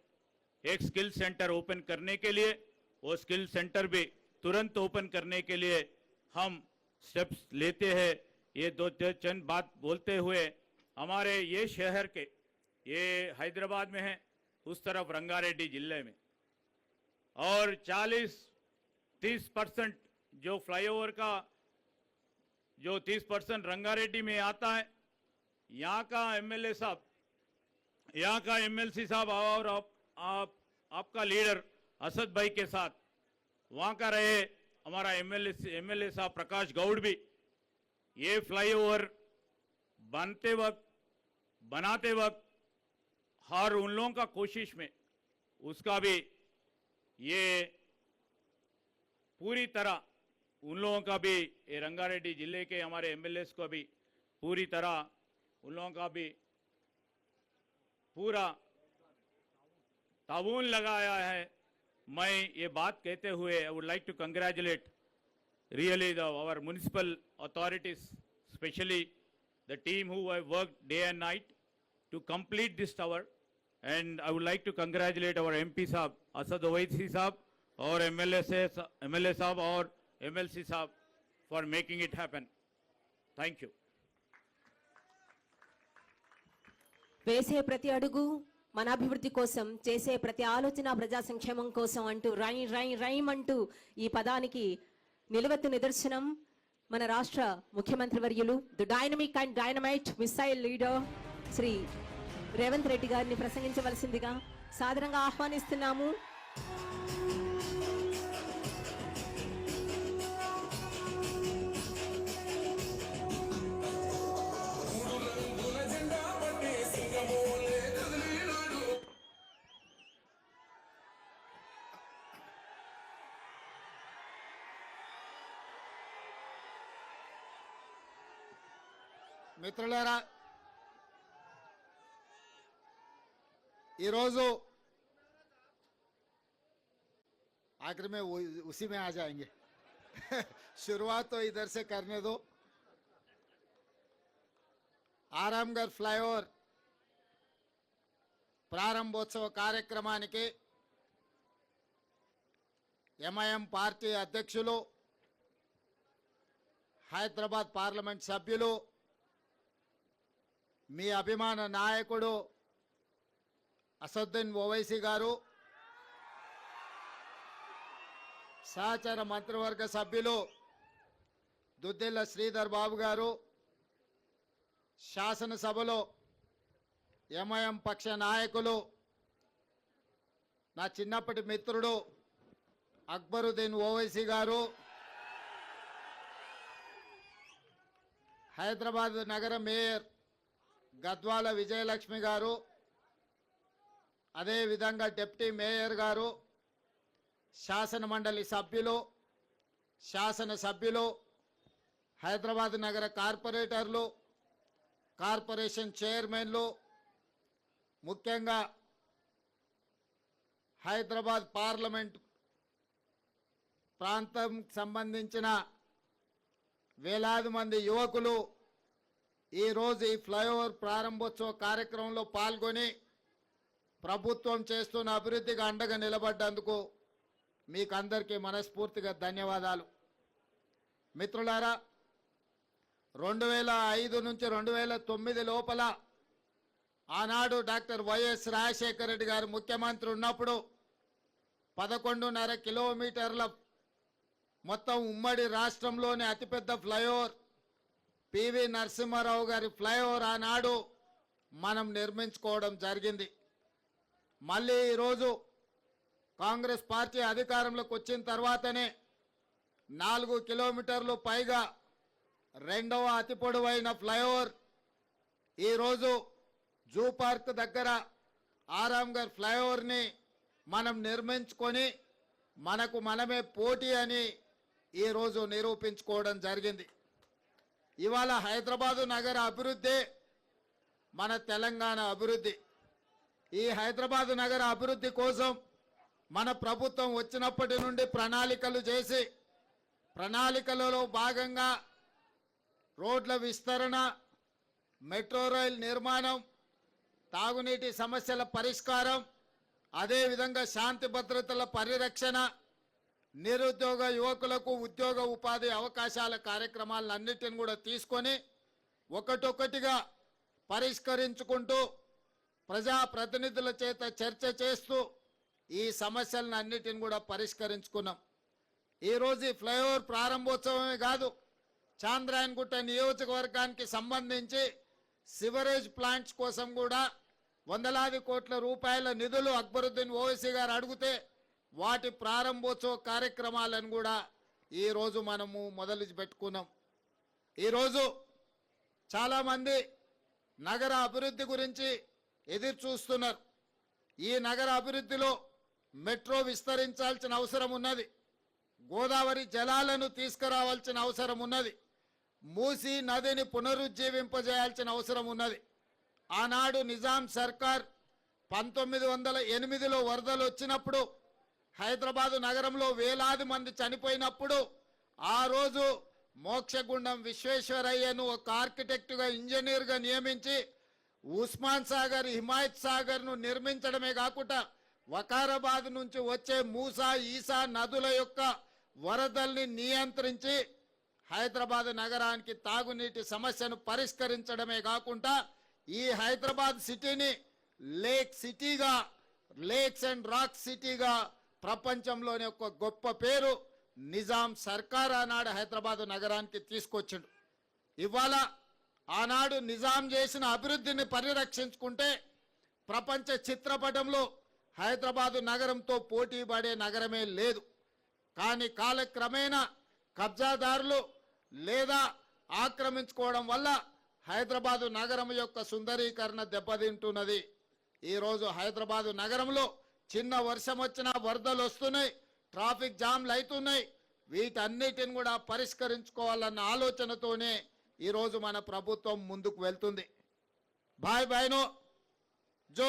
एक स्किल सेंटर ओपन करने के लिए। वो स्किल सेंटर भी तुरंत ओपन करने के लिए हम स्टेप्स लेते हैं। ये दो चंद बात बोलते हुए हमारे ये शहर के ये हैदराबाद में है, उस तरफ रंगारेड्डी जिले में, और 40-30% जो फ्लाईओवर का जो 30% रंगारेड्डी में आता है, यहाँ का एमएलए साहब, यहाँ का एमएलसी साहब और आपका लीडर असद भाई के साथ वहाँ का रहे हमारा एमएलए साहब प्रकाश गौड़ भी ये फ्लाईओवर बनाते वक्त हर उन लोगों का कोशिश में उसका भी ये पूरी तरह उन लोगों का भी ये रंगारेड्डी जिले के हमारे एमएलए को भी पूरी तरह उन लोगों का भी पूरा ताउन लगाया है। मैं ये बात कहते हुए I would like to congratulate really our municipal authorities, especially the team who have worked day and night to complete this tower, and I would like to congratulate our MP साहब असद ओवैसी साहब और MLA साहब और MLC साहब for making it happen. Thank you. వేసే ప్రతి అడుగు మన అభివృద్ధి కోసం, చేసే ప్రతి ఆలోచన ప్రజా సంక్షేమం కోసం అంటూ రైమ్ అంటూ ఈ పదానికి నిలవెత్తు నిదర్శనం మన రాష్ట్ర ముఖ్యమంత్రి వర్యులు the dynamic and dynamite missile leader Shri Revanth Reddy గారిని ప్రసంగించవలసిందిగా సాదరంగా ఆహ్వానిస్తున్నాము. మిత్రులారా, ఈరోజు आखिर में उसी में आ जाएंगे शुरुआत तो इधर से करने दो. ఆరాంఘర్ ఫ్లైఓవర్ ప్రారంభోత్సవ కార్యక్రమానికి ఎంఐఎం పార్టీ అధ్యక్షులు, హైదరాబాద్ పార్లమెంట్ సభ్యులు, మీ అభిమాన నాయకుడు అసదుద్దీన్ ఓవైసీ గారు, సహచర మంత్రివర్గ సభ్యులు దుద్దిల్ల శ్రీధర్ బాబు గారు, శాసనసభలో ఎంఐఎం పక్ష నాయకులు, నా చిన్నప్పటి మిత్రుడు అక్బరుద్దీన్ ఓవైసీ గారు, హైదరాబాద్ నగర మేయర్ గద్వాల విజయలక్ష్మి గారు, అదేవిధంగా డిప్యూటీ మేయర్ గారు, శాసన మండలి సభ్యులు, శాసనసభ్యులు, హైదరాబాద్ నగర కార్పొరేటర్లు, కార్పొరేషన్ చైర్మన్లు, ముఖ్యంగా హైదరాబాద్ పార్లమెంట్ ప్రాంతం సంబంధించిన వేలాది మంది యువకులు ఈరోజు ఈ ఫ్లైఓవర్ ప్రారంభోత్సవ కార్యక్రమంలో పాల్గొని ప్రభుత్వం చేస్తున్న అభివృద్ధికి అండగా నిలబడ్డందుకు మీకు అందరికీ మనస్ఫూర్తిగా ధన్యవాదాలు. మిత్రులారా, 2005 నుంచి 2009 లోపల ఆనాడు డాక్టర్ వైఎస్ రాజశేఖర రెడ్డి గారు ముఖ్యమంత్రి ఉన్నప్పుడు 11.5 కిలోమీటర్ల మొత్తం ఉమ్మడి రాష్ట్రంలోని అతిపెద్ద ఫ్లైఓవర్ పివి నరసింహారావు గారి ఫ్లైఓవర్ ఆనాడు మనం నిర్మించుకోవడం జరిగింది. మళ్ళీ ఈరోజు కాంగ్రెస్ పార్టీ అధికారంలోకి వచ్చిన తర్వాతనే 4 కిలోమీటర్లు పైగా రెండవ అతి పొడవైన ఫ్లైఓవర్ ఈరోజు జూ పార్క్ దగ్గర ఆరాంఘర్ ఫ్లైఓవర్ని మనం నిర్మించుకొని మనకు మనమే పోటీ అని ఈరోజు నిరూపించుకోవడం జరిగింది. ఇవాళ హైదరాబాదు నగర అభివృద్ధి మన తెలంగాణ అభివృద్ధి. ఈ హైదరాబాదు నగర అభివృద్ధి కోసం మన ప్రభుత్వం వచ్చినప్పటి నుండి ప్రణాళికలు చేసి ప్రణాళికలలో భాగంగా రోడ్ల విస్తరణ, మెట్రో రైల్ నిర్మాణం, తాగునీటి సమస్యల పరిష్కారం, అదేవిధంగా శాంతి భద్రతల పరిరక్షణ, నిరుద్యోగ యువకులకు ఉద్యోగ ఉపాధి అవకాశాల కార్యక్రమాలన్నిటిని కూడా తీసుకొని ఒకటొక్కటిగా పరిష్కరించుకుంటూ ప్రజాప్రతినిధుల చేత చర్చ చేస్తూ ఈ సమస్యలను అన్నిటిని కూడా పరిష్కరించుకున్నాం. ఈరోజు ఈ ఫ్లైఓవర్ ప్రారంభోత్సవమే కాదు, చాంద్రాయణగుట్ట నియోజకవర్గానికి సంబంధించి సివరేజ్ ప్లాంట్స్ కోసం కూడా వందలాది కోట్ల రూపాయల నిధులు అక్బరుద్దీన్ ఓవైసీ గారు అడిగితే వాటి ప్రారంభోత్సవ కార్యక్రమాలను కూడా ఈరోజు మనము మొదలు పెట్టుకున్నాం. ఈరోజు చాలామంది నగర అభివృద్ధి గురించి ఎదురు చూస్తున్నారు. ఈ నగర అభివృద్ధిలో మెట్రో విస్తరించాల్సిన అవసరం ఉన్నది, గోదావరి జలాలను తీసుకురావాల్సిన అవసరం ఉన్నది, మూసీ నదిని పునరుజ్జీవింపజేయాల్సిన అవసరం ఉన్నది. ఆనాడు నిజాం సర్కార్ 1908లో వరదలు వచ్చినప్పుడు హైదరాబాదు నగరంలో వేలాది మంది చనిపోయినప్పుడు ఆ రోజు మోక్షగుండం విశ్వేశ్వరయ్యను ఒక ఆర్కిటెక్టుగా ఇంజనీర్గా నియమించి ఉస్మాన్ సాగర్, హిమాయత్ సాగర్ను నిర్మించడమే కాకుండా వకారాబాద్ నుంచి వచ్చే మూసా, ఈసా నదుల యొక్క వరదల్ని నియంత్రించి హైదరాబాద్ నగరానికి తాగునీటి సమస్యను పరిష్కరించడమే కాకుండా ఈ హైదరాబాద్ సిటీని లేక్ సిటీగా, లేక్స్ అండ్ రాక్ సిటీగా ప్రపంచంలోనే ఒక గొప్ప పేరు నిజాం సర్కార్ ఆనాడు హైదరాబాద్ నగరానికి తీసుకొచ్చిండు. ఇవాళ ఆనాడు నిజాం చేసిన అభివృద్ధిని పరిరక్షించుకుంటే ప్రపంచ చిత్రపటంలో హైదరాబాదు నగరంతో పోటీ పడే నగరమే లేదు. కానీ కాలక్రమేణా కబ్జాదారులు లేదా ఆక్రమించుకోవడం వల్ల హైదరాబాదు నగరం యొక్క సుందరీకరణ దెబ్బతింటున్నది. ఈరోజు హైదరాబాదు నగరంలో చిన్న వర్షం వచ్చినా వరదలు వస్తున్నాయి, ట్రాఫిక్ జామ్లు అవుతున్నాయి. వీటన్నిటిని కూడా పరిష్కరించుకోవాలన్న ఆలోచనతోనే ఈరోజు మన ప్రభుత్వం ముందుకు వెళ్తుంది. भाई बहनों, जो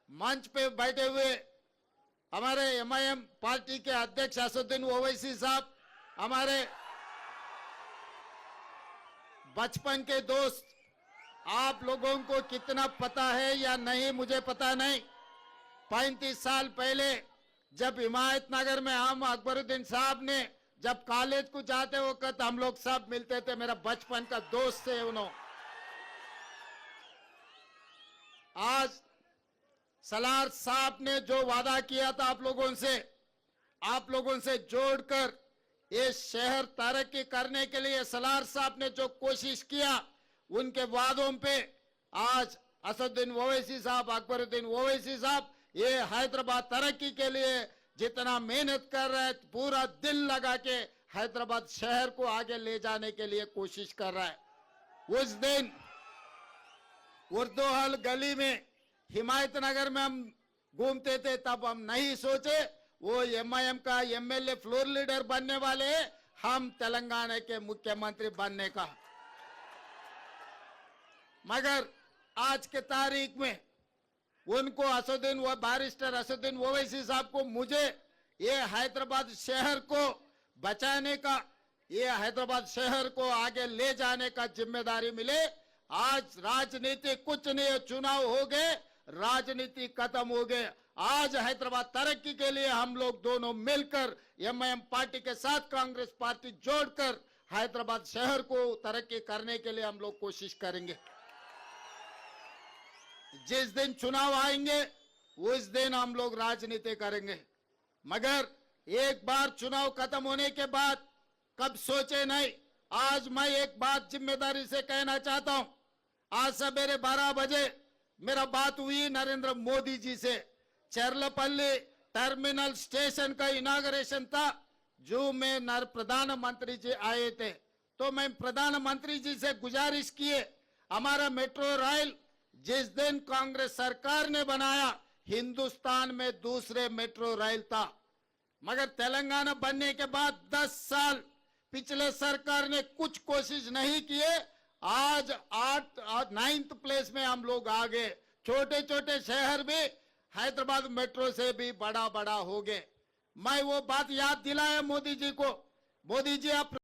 मंच पे बैठे हुए हमारे एमआईएम पार्टी के अध्यक्ष असदुद्दीन ओवैसी साहब, हमारे बचपन के दोस्त, आप लोगों को कितना पता है या नहीं मुझे पता नहीं, 35 साल पहले जब हिमायत नगर में हम अकबरुद्दीन साहब ने जब कॉलेज को जाते वक्त हम लोग सब मिलते थे, मेरा बचपन का दोस्त है उन्होंने। आज सलार साहब ने जो वादा किया था आप लोगों से जोड़कर ये शहर तरक्की करने के लिए सलार साहब ने जो कोशिश किया, उनके वादों पे आज असदुद्दीन ओवैसी साहब, अकबरुद्दीन ओवैसी साहब ये हैदराबाद तरक्की के लिए जितना मेहनत कर रहे हैं, पूरा दिल लगा के हैदराबाद शहर को आगे ले जाने के लिए कोशिश कर रहा है। उस दिन उर्दू हल गली में हिमायत नगर में हम घूमते थे, तब हम नहीं सोचे वो एमआईएम का एमएलए फ्लोर लीडर बनने वाले हैं, हम तेलंगाना के मुख्यमंत्री बनने का। मगर आज के तारीख में उनको बैरिस्टर असदुद्दीन ओवैसी साहब को मुझे ये हैदराबाद शहर को बचाने का, ये हैदराबाद शहर को आगे ले जाने का जिम्मेदारी मिले। आज राजनीति कुछ नहीं, चुनाव हो गए, राजनीति खत्म हो गए। आज हैदराबाद तरक्की के लिए हम लोग दोनों मिलकर एमआईएम पार्टी के साथ कांग्रेस पार्टी जोड़कर हैदराबाद शहर को तरक्की करने के लिए हम लोग कोशिश करेंगे। जिस दिन चुनाव आएंगे उस दिन हम लोग राजनीति करेंगे, मगर एक बार चुनाव खत्म होने के बाद कब सोचे नहीं। आज मैं एक बात जिम्मेदारी से कहना चाहता हूं, आज सवेरे 12 बजे मेरा बात हुई नरेंद्र मोदी जी से। चरलपल्ली टर्मिनल स्टेशन का इनाग्रेशन था, जो में प्रधानमंत्री जी आए थे, तो मैं प्रधानमंत्री जी से गुजारिश किए हमारा मेट्रो रेल जिस दिन कांग्रेस सरकार ने बनाया, हिंदुस्तान में दूसरे मेट्रो रेल था। मगर तेलंगाना बनने के बाद 10 साल पिछले सरकार ने कुछ कोशिश नहीं किए। आज 9th प्लेस में हम लोग आ गए। छोटे छोटे शहर भी हैदराबाद मेट्रो से भी बड़ा बड़ा हो गए। मैं वो बात याद दिलाया मोदी जी को। मोदी जी, आप